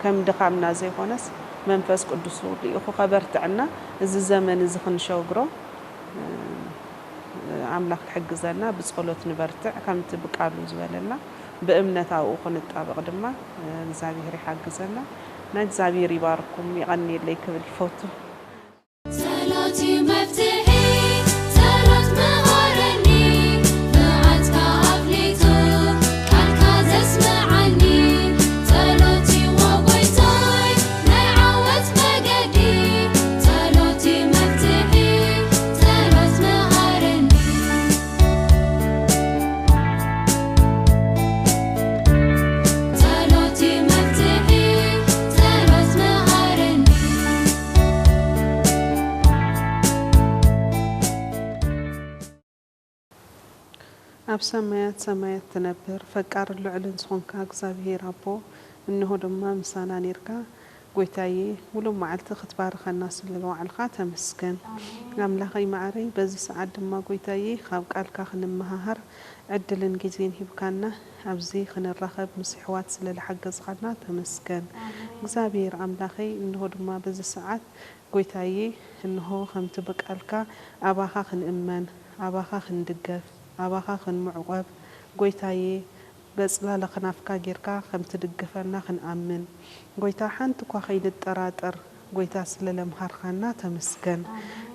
ከም ድኻምና ዘይኾነስ መንፈስ ቅዱስ ልኢኹ ከበርትዕና እዚ ዘመን እዚ ክንሸግሮ አምላኽ ክሕግዘና ብጸሎት ንበርትዕ ከምቲ ብቃሉ ዝበለና በእምነት አው ክንጣበቅ ድማ እግዚአብሔር ይحግዘና እግዚአብሔር ይባርኩም ይቀኒልይ ክብል ይፈቱ صلاتي مفتاحي صلاة مهارني بعدك أفليتو قالك تسمعني صلاتي وقيتاي نعوت مقدي صلاتي مفتاحي صلاة مهارني صلاتي مفتاحي صلاة مهارني ኣብ ሰማያት ትነብር ፈቃር ልዕል ንስኾንካ እግዚአብሔር አቦ እንሆ ድማ ምሳና ኔርካ ጎይታዬ ሙሉ መዓልቲ ክትባርከና ስለዋዕልካ ተመስገን አምላኸይ ማዕረይ በዚ ሰዓት ድማ ጎይታዬ ካብ ቃልካ ክንመሃሃር ዕድልን ጊዜን ሂብካና ኣብዚ ክንራኸብ ምስ ሕዋት ስለለሓገዝካና ተመስገን እግዚአብሔር አምላኸይ እንሆ ድማ በዚ ሰዓት ጎይታዬ እንሆ ከምቲ በቃልካ አባኻ ክንእመን አባኻ ክንድገፍ አባኻ ክንምዕቆብ ጎይታዬ በጽላለ خنافካ ጌርካ ከም ትድግፈና ክንአምን ጎይታ ሓንቲ ኳ ከይንጠራጠር ጎይታ ስለለምሃርካና ተመስገን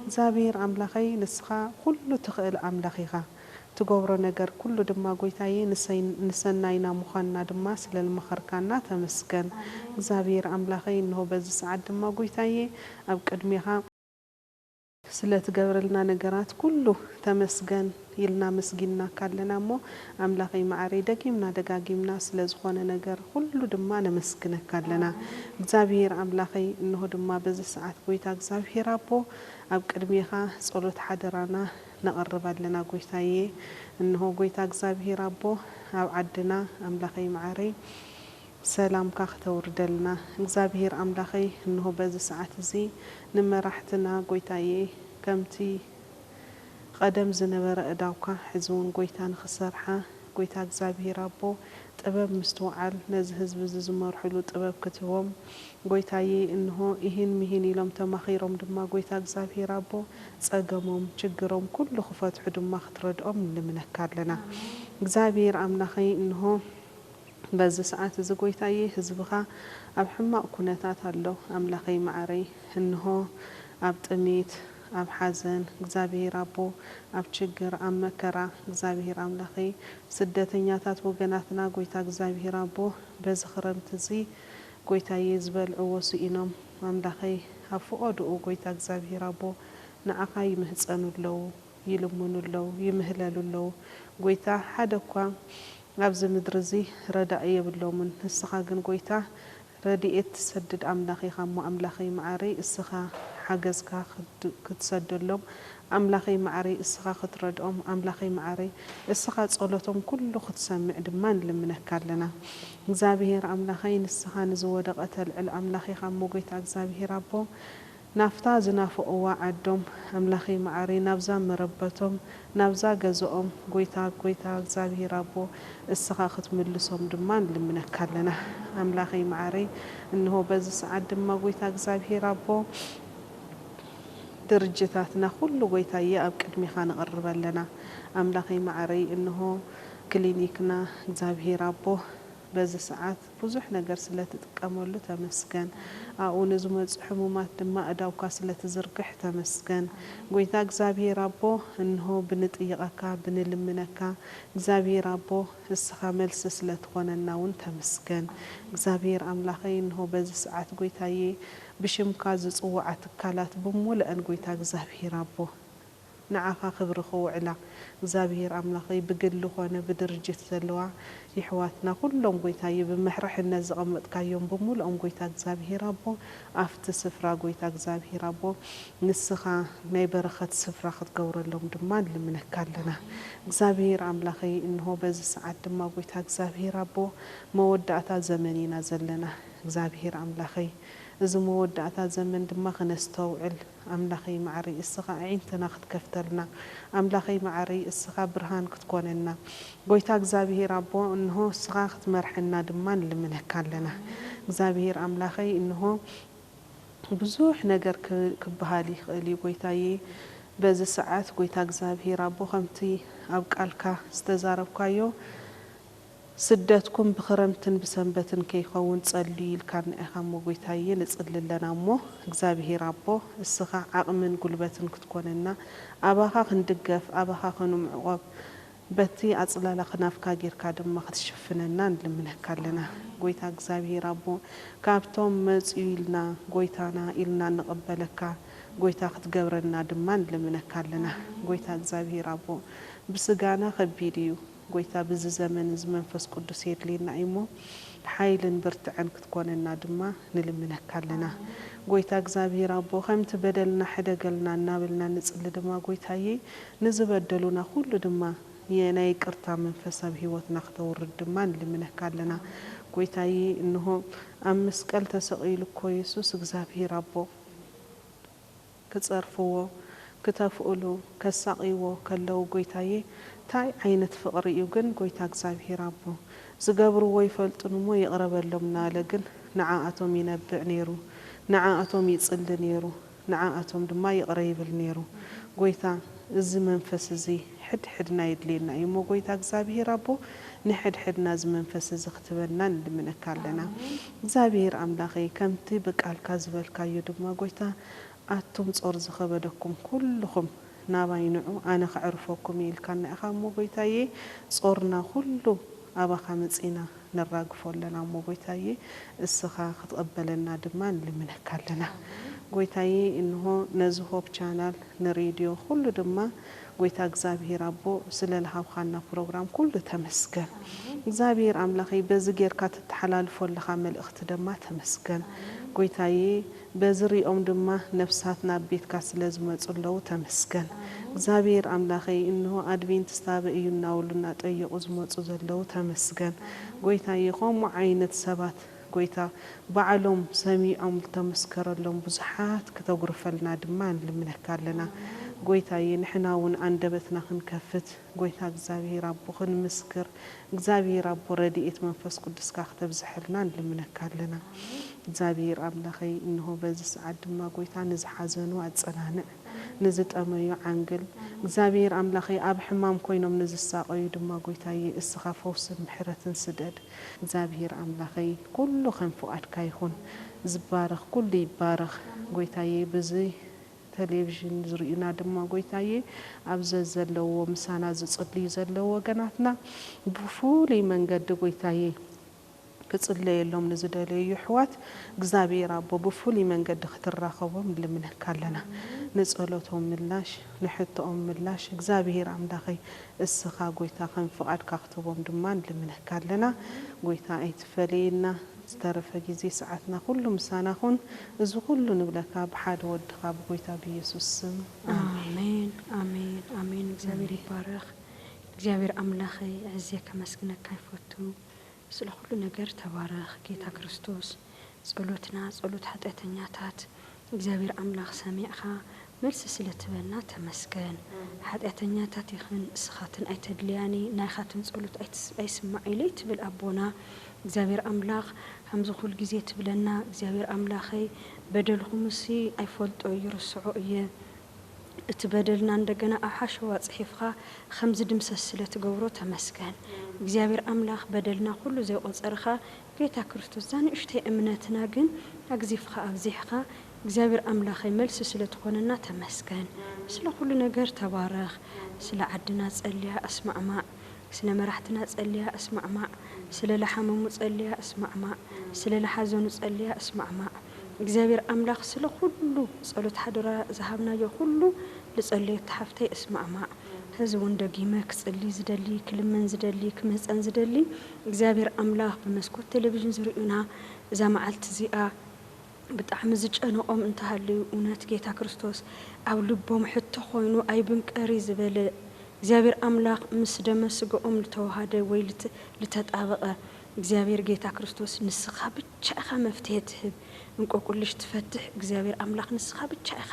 እግዚአብሔር አምላኸይ ንስኻ ሁሉ ትኽእል አምላኽ ኢኻ ትገብሮ ነገር ኩሉ ድማ ጎይታዬ ንሰናይና ምዃንና ድማ ስለልመኸርካና ተመስገን እግዚአብሔር አምላኸይ እንሆ በዚ ሰዓት ድማ ጎይታዬ ኣብ ቅድሚኻ ስለትገብረልና ነገራት ኩሉ ተመስገን ይልና መስጊና ካለና ሞ አምላኸይ ማዕረይ ደጊምና ደጋጊምና ስለዝኾነ ነገር ሁሉ ድማ ነመስግነካ ኣለና እግዚአብሔር አምላኸይ እንሆ ድማ በዚ ሰዓት ጎይታ እግዚአብሔር አቦ ኣብ ቅድሚኻ ጸሎት ሓደራና ነቐርብ ኣለና ጎይታዬ እንሆ ጎይታ እግዚአብሔር አቦ ኣብ ዓድና አምላኸይ ማዕረይ ሰላምካ ከተውርደልና እግዚአብሔር አምላኸይ እንሆ በዚ ሰዓት እዚ ንመራሕትና ጎይታዬ ከምቲ ቀደም ዝነበረ እዳውካ ሕዝውን ጎይታ ንኽሰርሓ ጎይታ እግዚአብሔር አቦ ጥበብ ምስተውዓል ነዚ ህዝብ ዝመርሕሉ ጥበብ ክትቦም ጎይታዬ እንሆ ይህን ምሂን ኢሎም ተማኺሮም ድማ ጎይታ እግዚአብሔር አቦ ጸገሞም ችግሮም ኩሉ ክፈትሑ ድማ ክትረድኦም ንልምነካ ኣለና እግዚአብሔር አምላኸይ እንሆ በዚ ሰዓት እዚ ጎይታዬ ህዝብኻ ኣብ ሕማቅ ኩነታት ኣሎ አምላኸይ ማዕረይ እንሆ ኣብ ጥሜት ኣብ ሓዘን እግዚአብሔር አቦ ኣብ ችግር ኣብ መከራ እግዚአብሔር አምላኸይ ስደተኛታት ወገናትና ጎይታ እግዚአብሔር አቦ በዚ ክረምቲ እዚ ጎይታዬ ዝበልዕዎ ስኢኖም አምላኸይ ኣብ ፍቆድኡ ጎይታ እግዚአብሔር አቦ ንዓኻ ይምህፀኑ ኣለዉ ይልምኑ ኣለዉ ይምህለሉ ኣለዉ ጎይታ ሓደ እኳ ኣብዚ ምድሪ እዚ ረዳእ የብሎምን ንስኻ ግን ጎይታ ረድኤት ትሰድድ አምላኽ ኢኻ እሞ አምላኸይ ማዕረይ እስኻ ሓገዝካ ክትሰደሎም አምላኸይ ማዕረይ እስኻ ክትረድኦም አምላኸይ ማዕረይ እስኻ ጸሎቶም ኩሉ ክትሰምዕ ድማ ንልምነካ ኣለና እግዚአብሔር አምላኸይ ንስኻ ንዝወደቐ ተልዕል አምላኽ ኢኻ እሞ ጎይታ እግዚአብሔር አቦ ናፍታ ዝናፍቕዋ ዓዶም አምላኸይ ማዕረይ ናብዛ መረበቶም ናብዛ ገዝኦም ጎይታ እግዚአብሔር አቦ እስኻ ክትምልሶም ድማ ንልምነካ ኣለና አምላኸይ ማዕረይ እንሆ በዚ ሰዓት ድማ ጎይታ እግዚአብሔር አቦ ድርጅታትና ሁሉ ጎይታዬ ኣብ ቅድሚኻ ነቐርብ ኣለና አምላኸይ ማዕረይ እንሆ ክሊኒክና እግዚአብሔር አቦ በዚህ ሰዓት ብዙሕ ነገር ስለተጥቀመሉ ተመስገን ኣብኡ ንዝመፁ ሕሙማት ድማ እዳውካ ስለትዝርግሕ ተመስገን ጎይታ እግዚአብሔር ኣቦ እንሆ ብንጥይቐካ ብንልምነካ እግዚአብሔር ኣቦ እስኻ መልሲ ስለትኾነና እውን ተመስገን እግዚአብሔር ኣምላኸይ እንሆ በዚህ ሰዓት ጎይታዬ ብሽምካ ዝፅዋዓ ትካላት ብሙሉአን ጎይታ እግዚአብሔር ኣቦ ንዓኻ ክብሪ ክውዕላ እግዚአብሔር ኣምላኸይ ብግሊ ኾነ ብድርጅት ዘለዋ ይሕዋትና ኩሎም ጎይታዬ ብመሕርሕነት ዝቐመጥካዮም ብሙሉኦም ጎይታ እግዚአብሔር ኣቦ ኣፍቲ ስፍራ ጎይታ እግዚአብሔር ኣቦ ንስኻ ናይ በረኸት ስፍራ ክትገብረሎም ድማ ንልምነካ ኣለና እግዚአብሔር ኣምላኸይ እንሆ በዚ ሰዓት ድማ ጎይታ እግዚአብሔር ኣቦ መወዳእታ ዘመን ኢና ዘለና እግዚአብሔር ኣምላኸይ እዚ መወዳእታ ዘመን ድማ ክነስተውዕል ኣምላኸይ ማዕሪ እስኻ ዓይንትና ክትከፍተልና ኣምላኸይ ማዕሪ እስኻ ብርሃን ክትኮነና ጎይታ እግዚአብሔር ኣቦ እንሆ እስኻ ክትመርሐና ድማ ንልምነካ ኣለና እግዚአብሔር ኣምላኸይ እንሆ ብዙሕ ነገር ክበሃል ይኽእል እዩ ጎይታዬ በዚ ሰዓት ጎይታ እግዚአብሔር ኣቦ ከምቲ ኣብ ቃልካ ዝተዛረብካዮ ስደትኩም ብክረምትን ብሰንበትን ከይኸውን ጸልዩ ኢልካ ንኢኻ ሞ ጎይታዬ ንጽልለና ሞ እግዚአብሔር ኣቦ እስኻ ዓቕምን ጉልበትን ክትኮነና ኣባኻ ክንድገፍ ኣባኻ ክንምዕቆብ በቲ ኣጽላላ ክናፍካ ጌርካ ድማ ክትሽፍነና ንልምነካ ኣለና ጎይታ እግዚአብሔር ኣቦ ካብቶም መጽኡ ኢልና ጎይታና ኢልና ንቕበለካ ጎይታ ክትገብረና ድማ ንልምነካ ኣለና ጎይታ እግዚአብሔር ኣቦ ብስጋና ከቢድ እዩ ጎይታ በዚ ዘመን እዚ መንፈስ ቅዱስ የድሊና እሞ ሓይልን ብርትዕን ክትኮነና ድማ ንልምነካ ኣለና ጎይታ እግዚአብሔር ኣቦ ከምቲ በደልና ሕደገልና እናብልና ንጽሊ ድማ ጎይታዬ ንዝበደሉና ሁሉ ድማ የናይ ቅርታ መንፈስ ኣብ ህይወትና ከተውርድ ድማ ንልምነካ ኣለና ጎይታዬ እንሆ ኣብ መስቀል ተሰቂሉ እኮ ኢየሱስ እግዚአብሔር ኣቦ ክጸርፍዎ ክተፍኡሉ ከሳቂዎ ከለው ጎይታዬ ታይ ዓይነት ፍቅሪ እዩ ግን ጎይታ እግዚአብሔር ኣቦ ዝገብርዎ ይፈልጡን ሞ ይቅረበሎም ናለ ግን ንዓኣቶም ይነብዕ ነይሩ ንዓኣቶም ይጽሊ ነይሩ ንዓኣቶም ድማ ይቅረይብል ነይሩ ጎይታ እዚ መንፈስ እዚ ሕድሕድና ይድልየና እዩ ሞ ጎይታ እግዚአብሔር ኣቦ ንሕድሕድና እዚ መንፈስ እዚ ክትበና ንልምነካ ኣለና እግዚአብሔር ኣምላኸይ ከምቲ ብቃልካ ዝበልካዮ ድማ ጎይታ ኣቱም ጾር ዝኸበደኩም ኩልኹም ናባይንዑ ኣነ ከዕርፈኩም ኢልካ ንኢኻ ሞ ጎይታዬ ጾርና ኩሉ ኣባኻ መጺና ነራግፎ ኣለና ሞ ጎይታዬ እስኻ ክትቀበለና ድማ ንልምነካ ኣለና ጎይታዬ እንሆ ነዚ ሆፕ ቻናል ንሬድዮ ኩሉ ድማ ጎይታ እግዚአብሔር ኣቦ ስለልሃብኻና ፕሮግራም ኩሉ ተመስገን እግዚአብሔር ኣምላኸይ በዚ ጌርካ ትተሓላልፎለኻ መልእኽቲ ድማ ተመስገን ጎይታዬ በዝሪኦም ድማ ነፍሳትና ቤትካ ስለዝመጹለው ተመስገን እግዚአብሔር ኣምላኸይ እንሆ ኣድቬንቲስት ኣብ እዩ እናውሉና ጠይቁ ዝመጹ ዘለው ተመስገን ጎይታዬ ከምኡ ዓይነት ሰባት ጎይታ ባዕሎም ሰሚዖም ተመስከረሎም ብዙሓት ከተጉርፈልና ድማ ንልምነካ ኣለና ጎይታዬ ንሕና እውን አንደበትና ክንከፍት ጎይታ እግዚአብሔር ኣቦ ክንምስክር እግዚአብሔር ኣቦ ረድኤት መንፈስ ቅዱስካ ከተብዝሐልና ንልምነካ ኣለና እግዚአብሔር ኣምላኸይ እንሆ በዚ ሰዓት ድማ ጎይታ ንዝሓዘኑ ኣጸናንዕ ንዝጠመዩ ዓንግል እግዚአብሔር ኣምላኸይ ኣብ ሕማም ኮይኖም ንዝሳቀዩ ድማ ጎይታዬ እስኻ ፈውስን ምሕረትን ስደድ እግዚአብሔር ኣምላኸይ ኩሉ ከም ፍቃድካ ይኹን ዝባረኽ ኩሉ ይባረኽ ጎይታዬ በዚ ቴሌቪዥን ዝርዩና ድማ ጎይታዬ ኣብዘ ዘለዎ ምሳና ዝጽልዩ ዘለዎ ወገናትና ብፉሉይ መንገዲ ጎይታዬ ክጽለየሎም ንዝደለዩ ሕዋት እግዚአብሔር ኣቦ ብፉሉይ መንገዲ ክትራኸቦም ንልምነካ ኣለና ንጸሎቶም ምላሽ ንሕቶኦም ምላሽ እግዚአብሔር ኣምላኸይ እስኻ ጎይታ ከም ፍቃድካ ክትቦም ድማ ንልምነካ ኣለና ጎይታ ኣይትፈለየና ዝተረፈ ጊዜ ሰዓትና ኩሉ ምሳና ኹን እዚ ኩሉ ንብለካ ብሓደ ወድኻ ብጎይታ ብኢየሱስ ስም አሜን አሜን አሜን እግዚአብሔር ይባረክ እግዚአብሔር ኣምላኸይ ዕዝየካ መስግነካ ይፈቱ ስለ ሁሉ ነገር ተባረክ ጌታ ክርስቶስ ጸሎትና ጸሎት ኃጢአተኛታት እግዚአብሔር ኣምላኽ ሰሚዕኻ መልስ ስለትበልና ተመስገን ኃጢአተኛታት ይኽን እስኻትን ኣይተድልያኒ ናይኻትን ጸሎት ኣይስማዕ ኢለይ ትብል ኣቦና እግዚአብሔር ኣምላኽ همز كل جزيت بلنا እግዚአብሔር أملاخي بدلهم سي أيفولت يرسعو إيه تبدلنا عندنا أحشوا صحيفها خمس دمسة سلة جورو تمسكن እግዚአብሔር አምላኽ በደልና ሁሉ ዘይቆጸርኻ ጌታ ክርስቶስ ዛንእሽተ እምነትና ግን አግዚፍኻ አብዚሕኻ እግዚአብሔር አምላኸይ መልስ ስለተኮነና ተመስገን። ስለ ሁሉ ነገር ተባረኽ። ስለ ዓድና ጸልያ አስማዕማዕ፣ ስለ መራሕትና ጸልያ አስማዕማዕ፣ ስለ ለሐመሙ ጸልያ አስማዕማዕ፣ ስለ ለሐዘኑ ጸልያ አስማዕማዕ። እግዚአብሔር አምላኽ ስለ ሁሉ ጸሎት ሓደራ ዝሃብናዮ ሁሉ ልጸልዮ ተሓፍተይ አስማዕማዕ። ህዝቡ እንደጊመ ክጽሊ ዝደሊ ክልመን ዝደሊ ክምህፀን ዝደሊ እግዚአብሔር አምላኽ በመስኮት ቴሌቪዥን ዝርኡና እዛ መዓልቲ እዚኣ ብጣዕሚ ዝጨነቆም እንተሃልዩ እውነት ጌታ ክርስቶስ ኣብ ልቦም ሕቶ ኮይኑ ኣይብንቀሪ ዝበለ እግዚአብሔር አምላኽ ምስ ደመስገኦም ልተዋሃደ ወይ ልተጣበቀ እግዚአብሔር ጌታ ክርስቶስ ንስኻ ብቻ ኢኻ መፍትሄ ትህብ እንቆቁልሽ ትፈትሕ እግዚአብሔር አምላኽ ንስኻ ብቻ ኢኻ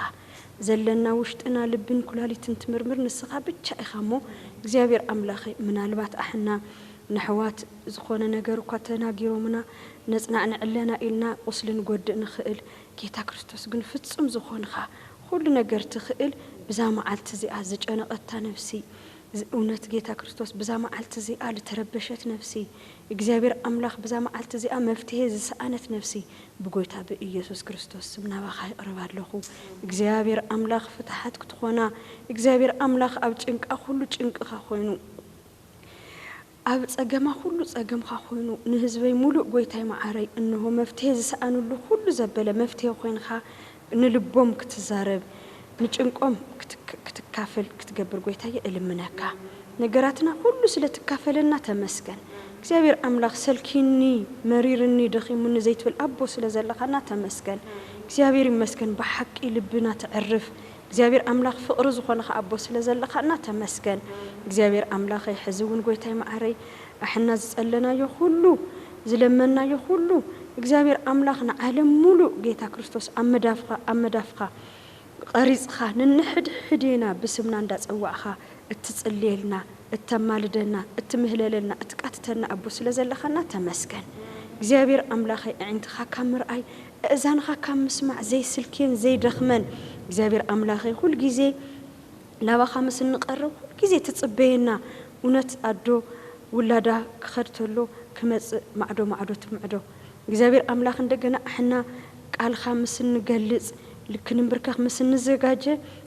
ዘለና ውሽጥና ልብን ኩላሊትን ትምርምር ንስኻ ብቻ ኢኻ ሞ እግዚአብሔር አምላኽ ምናልባት አሕና نحوات زخون نجار وكاتنا جيرومنا نصنع نعلنا إلنا قصل نجود نخيل كيتا كريستوس جن فتسم زخون خا كل نجار تخيل بزام عالتزي عزج أنا قطع نفسي ونت كيتا كريستوس بزام عالتزي عال تربشت نفسي إجزابير أملاخ بزام عالتزي مفتيه زسأنت نفسي بقولتها بإيسوس كريستوس سمنا وخاي قربان لخو إجزابير أملاخ فتحت كتخونا إجزابير أملاخ أبتشنك أخلو تشنك خاخوينو أب تجمع كله تجمع خاخوينو نهزبي ملو قويتاي معاري إنه مفتيه زسأنو له كله زبالة مفتيه خوين خا نلبوم كتزارب نجنكم كتكافل كتجبر قويتاي إلمناكا نجاراتنا كله سلا تكافلنا تمسكن እግዚአብሔር አምላክ ሰልኪኒ መሪርኒ ደኺሙኒ ዘይትብል አቦ ስለዘለኻና ተመስገን እግዚአብሔር ይመስገን በሐቂ ልብና ተዕርፍ እግዚአብሔር አምላክ ፍቅር ዝኾነኻ አቦ ስለዘለኻና ተመስገን እግዚአብሔር አምላክ ይሕዝውን ጎይታይ ማዕረይ አሕና ዝጸለናዮ ሁሉ ዝለመናዮ ሁሉ እግዚአብሔር አምላክና ዓለም ሙሉ ጌታ ክርስቶስ አመዳፍኻ ቀሪጽኻ ንንሕድ ሕዴና በስምና እንዳጸዋዕኻ እትጽልየልና እተማልደና እትምህለለና እትቃትተና አቦ ስለዘለኻና ተመስገን እግዚአብሔር አምላክ ዓይንትኻ ካምርአይ እዛንኻ ካምስማዕ ዘይ ስልኬን ዘይ ደኽመን እግዚአብሔር አምላክ ሁሉ ጊዜ ላባኻ መስንቀርብ ሁሉ ጊዜ ተጽበየና እውነት አዶ ውላዳ ክኸድተሎ ክመጽ ማዕዶ ትምዕዶ እግዚአብሔር አምላክ እንደገና አሕና ቃልኻ መስንገልጽ ልክንብርከኽ መስንዘጋጀ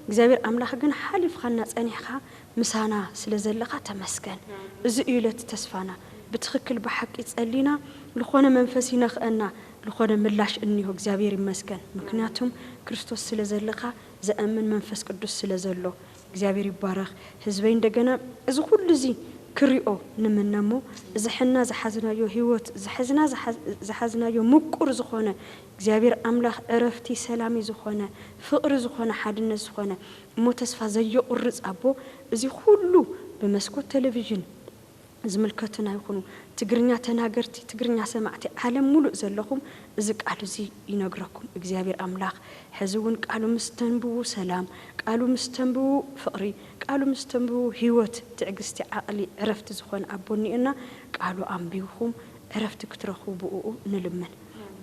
እግዚአብሔር አምላክ ግን ሓሊፍኻና ጸኒሕኻ مسانا سلزلقة تمسكن زئيلة تسفانا بتخكل بحق يتسألينا لخونا منفسينا خأنا لخونا ملاش إنه እግዚአብሔር ይመስገን ምክንያቱም ክርስቶስ ስለዘለኻ ዘአምን መንፈስ ቅዱስ ስለዘሎ እግዚአብሔር ይባረክ ህዝበይ እንደገና እዚ ሁሉ እዚ ክሪኦ ንመናሞ ዝሕና ዝሓዝናዮ ህይወት ዝሓዝናዮ ምቁር ዝኾነ እግዚአብሔር አምላክ ዕረፍቲ ሰላም ዝኾነ ፍቅር ዝኾነ ሓድነት ዝኾነ ሞ ተስፋ ዘየቁርጽ አቦ እዚ ሁሉ በመስኮት ቴሌቪዥን ዝምልከቱና ይኹኑ ትግርኛ ተናገርቲ ትግርኛ ሰማዕቲ ዓለም ሙሉ ዘለኹም እዚ ቃል እዚ ይነግረኩም እግዚአብሔር አምላክ ሕዝውን ቃሉ ምስተንብው ሰላም ቃሉ ምስተንብው ፍቅሪ ቃሉ ምስተንብው ህይወት ትዕግስቲ ዓቅሊ ዕረፍቲ ዝኾነ አቦኒና ቃሉ አንቢውኹም ዕረፍቲ ክትረኽቡ ብኡ ንልመን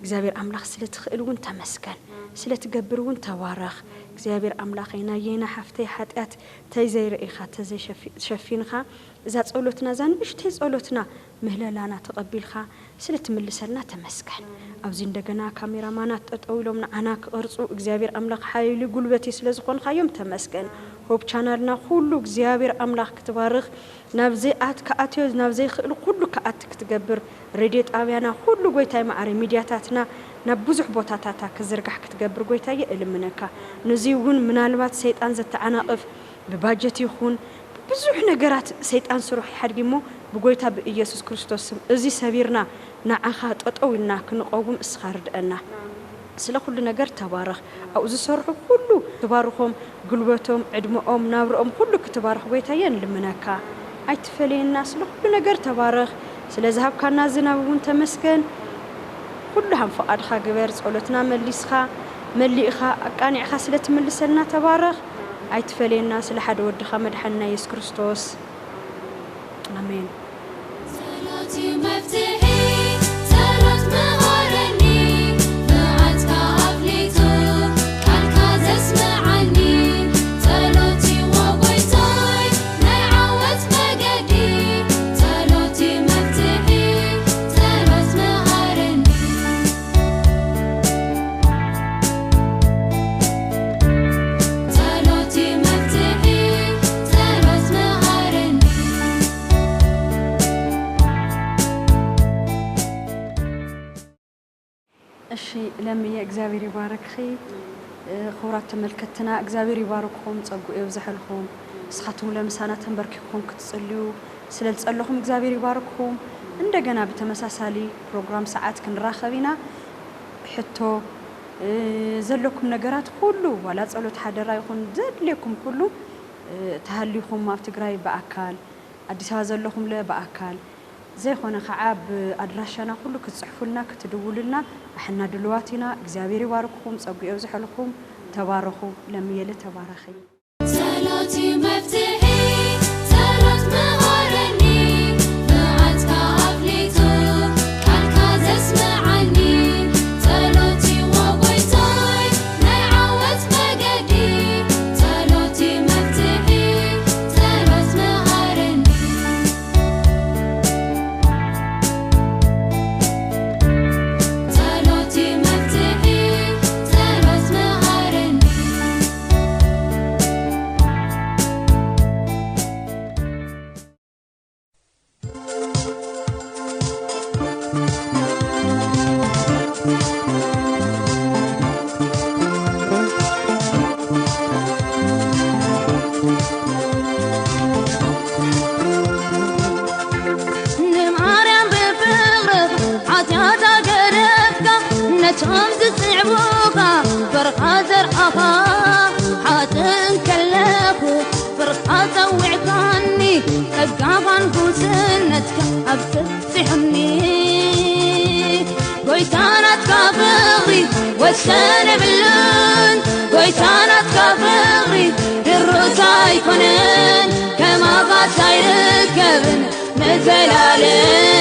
እግዚአብሔር አምላክ ስለትኽእልውን ተመስገን ስለትገብርውን ተባረኽ እግዚአብሔር አምላክና የና ሓፍተይ ሓጢያት ተይዘይርኢኻ ተዘይሸፊንኻ እዛ ጸሎትና ዛንብሽተ ጸሎትና ምህለላና ተቀቢልኻ ስለትምልሰልና ተመስገን ኣብዚ እንደገና ካሜራማናት ተጠውሎምና አና ቅርጹ እግዚአብሔር አምላክ ኃይሊ ጉልበቲ ስለዝኾንኻዮም ተመስገን ሆብ ቻናልና ሁሉ እግዚአብሔር አምላክ ክትባርኽ ናብዚ ከአትዮ ናብዚ ክእል ሁሉ ከአት ክትገብር ሬድዮ ጣብያና ሁሉ ጎይታይ ማዕረ ሚዲያታትና ናብዙሕ ቦታታታ ክዝርጋሕ ክትገብር ጎይታይ እልምነካ ነዚውን ምናልባት ሰይጣን ዘተዓናቅፍ በባጀት ይኹን ብዙሕ ነገራት ሰይጣን ስሩሕ ይሓድጊሞ ብጎይታ በኢየሱስ ክርስቶስ እዚ ሰቢርና ንዓኻ ጠጠውና ክንቆውም እስኻርድአና ስለ ሁሉ ነገር ተባረኽ አው ዝሰርሑ ሁሉ ተባረኾም ጉልበቶም ዕድመኦም ናብሮኦም ሁሉ ክትባረኽ ጎይታዬ ንልምነካ ኣይትፈልየና ስለ ሁሉ ነገር ተባረኽ ስለ ዝሃብካና ዝናብውን ተመስገን ሁሉ ሃም ፈቃድኻ ግበር ጸሎትና መሊእኻ አቃኒዕኻ ስለትምልሰልና ተባረኽ ኣይትፈልየና ስለ ሓደ ወድኻ መድሓንና ኢየሱስ ክርስቶስ አሜን صلاتي مفتاحي صلاة مغارني بعدك أفليتو قالك تسمعني صلاتي وقويتاي نعوت مجدي صلاتي እሺ ለምየ እግዚአብሔር ይባርክኺ خورات تملكتنا እግዚአብሔር ይባርክኩም ጸጉ ይብዛሕልኩም እስኻቱም ለምሳና ተንበርኪኩም ክትጸልዩ ስለልጸለኹም እግዚአብሔር ይባርክኩም እንደገና በተመሳሳሊ ፕሮግራም ሰዓት ክንራኸቢና ሕቶ ዘለኩም ነገራት ሁሉ ወላ ጸሎት ሓደራ ይኹን ዘድልየኩም ሁሉ ተሃሊኹም ኣብ ትግራይ በአካል አዲስ አበባ ዘለኹም ለበአካል ዘይኾነ ኸዓብ አድራሻና ሁሉ ክትጽሕፉልና ክትድውሉልና አሕና ድልዋቲና እግዚአብሔር ይባርክኩም ጸጉ ይብዛሕልኩም ተባረኹ ለምየለ ተባረኺ ሰላቲ መፍትሒ ጸሎት መሃረኒ መዓልትካ ኣፍሊቱ ቃልካ ዘስምዓኒ ጸሎቲ ወጎይታይ ናይ ዓወት መገዲ ጸሎቲ መፍትሒ ጸሎት መሃረኒ ጸሎቲ መፍትሒ ጸሎት መሃረኒ نماريان بفغرق عطياتا قرفكا نتهم تسعبوكا فرقا زرعفا حاتن كلفو فرقا زوعكاني أقافان كوسنتك أبتفتحني قويتانا تكافغري والسنة باللون قويتانا تكافغري الروتا يكونن كما غاتا يركبن مزلالم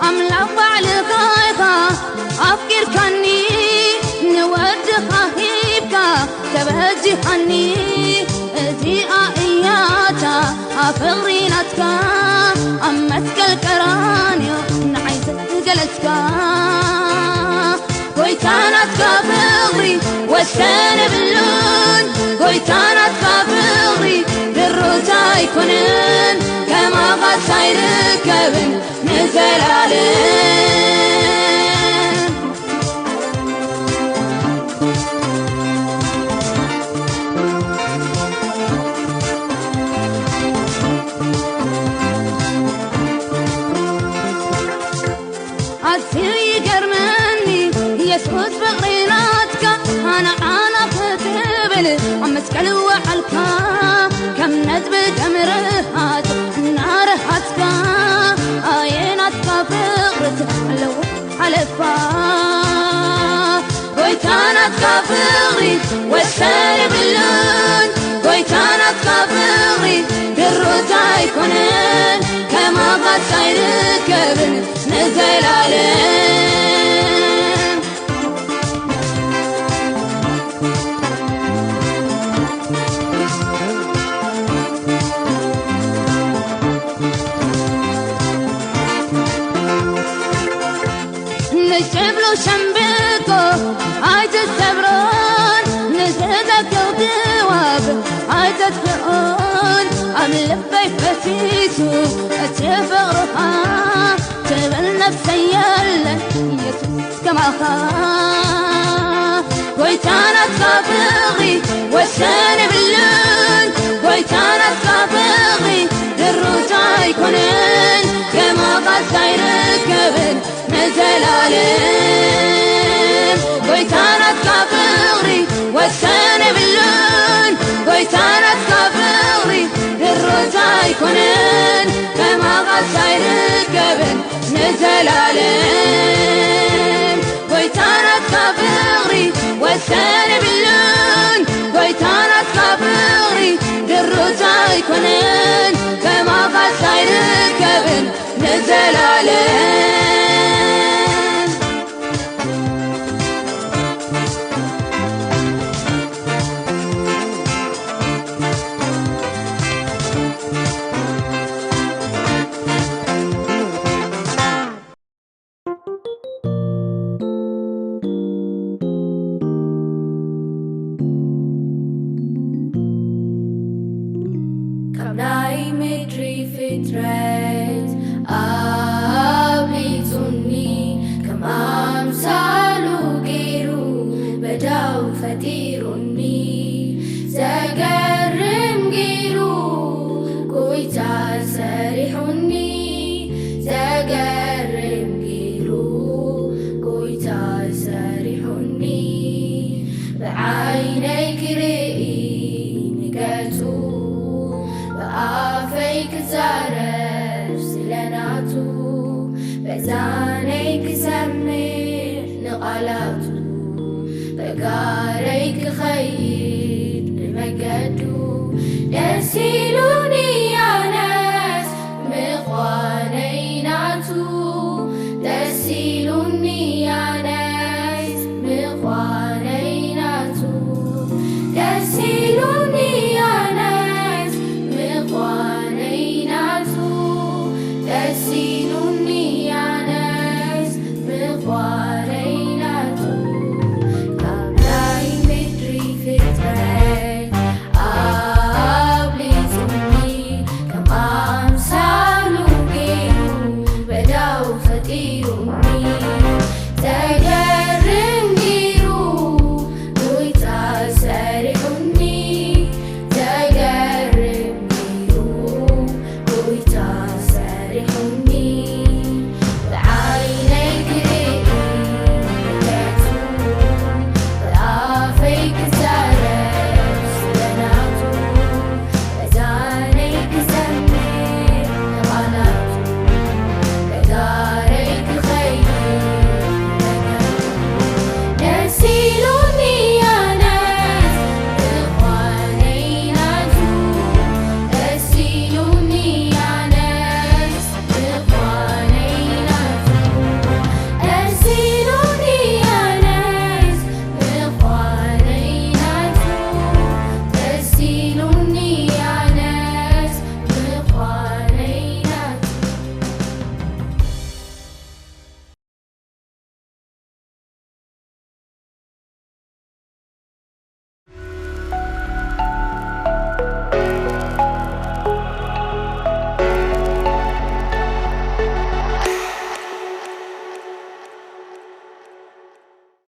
أملا فعل قايقا أفكر كاني نود خهيبكا تبهجي حني ازي آئياتا أفغرينتك أمتك الكرانيو نعيزة قلتك قويتانتك فغري والسنة باللون قويتانتك فغري بالروتا يكونن كما قد سيركبن نزلالن عزير يقرمني يسوس بغريناتك أنا فتبل عمسك الوحلك كم ندب كمرهات النار هاتك آيناتك بغرت لو حلفا قويتاناتك بغري والسالب اللون قويتاناتك بغري بالروتا يكونن كما قد سيركبن نزلالم نجبلو شنبكو عايز السبرون نزدك الدواب عايز تفقون أملفي فتيتو أتفقرها تبل نفسي يلا يسوس كما خا قويتانات كافغي والسنة باللون قويتانات كافغي الروتا يكونن كما قد سيركبن مزلالم قويتانات كافغري والسنة باللون قويتانات كافغري الروتا يكونن كما قد سيركبن نزلالم قويتانات كافغري والسنة باللون قويتانات كافغري الروتا يكونن كما قد سيركبن نزلالم ፍጥረት አብሊቱኒ ከም አምሳሉ ገይሩ በዳው ፈጢሩኒ ዘገርም ገይሩ ጎይታ ሰሪሑኒ ዘገርም ገይሩ ጎይታ ሰሪሑኒ ብዓይነይ ክርኢ ንገጹ በአፈይ ክዛረብ ስለናቱ በዛነይ ክሰምዕ ንቃላቱ በጋረይ ክኸይድ ንመገዱ ደስ ኢሉ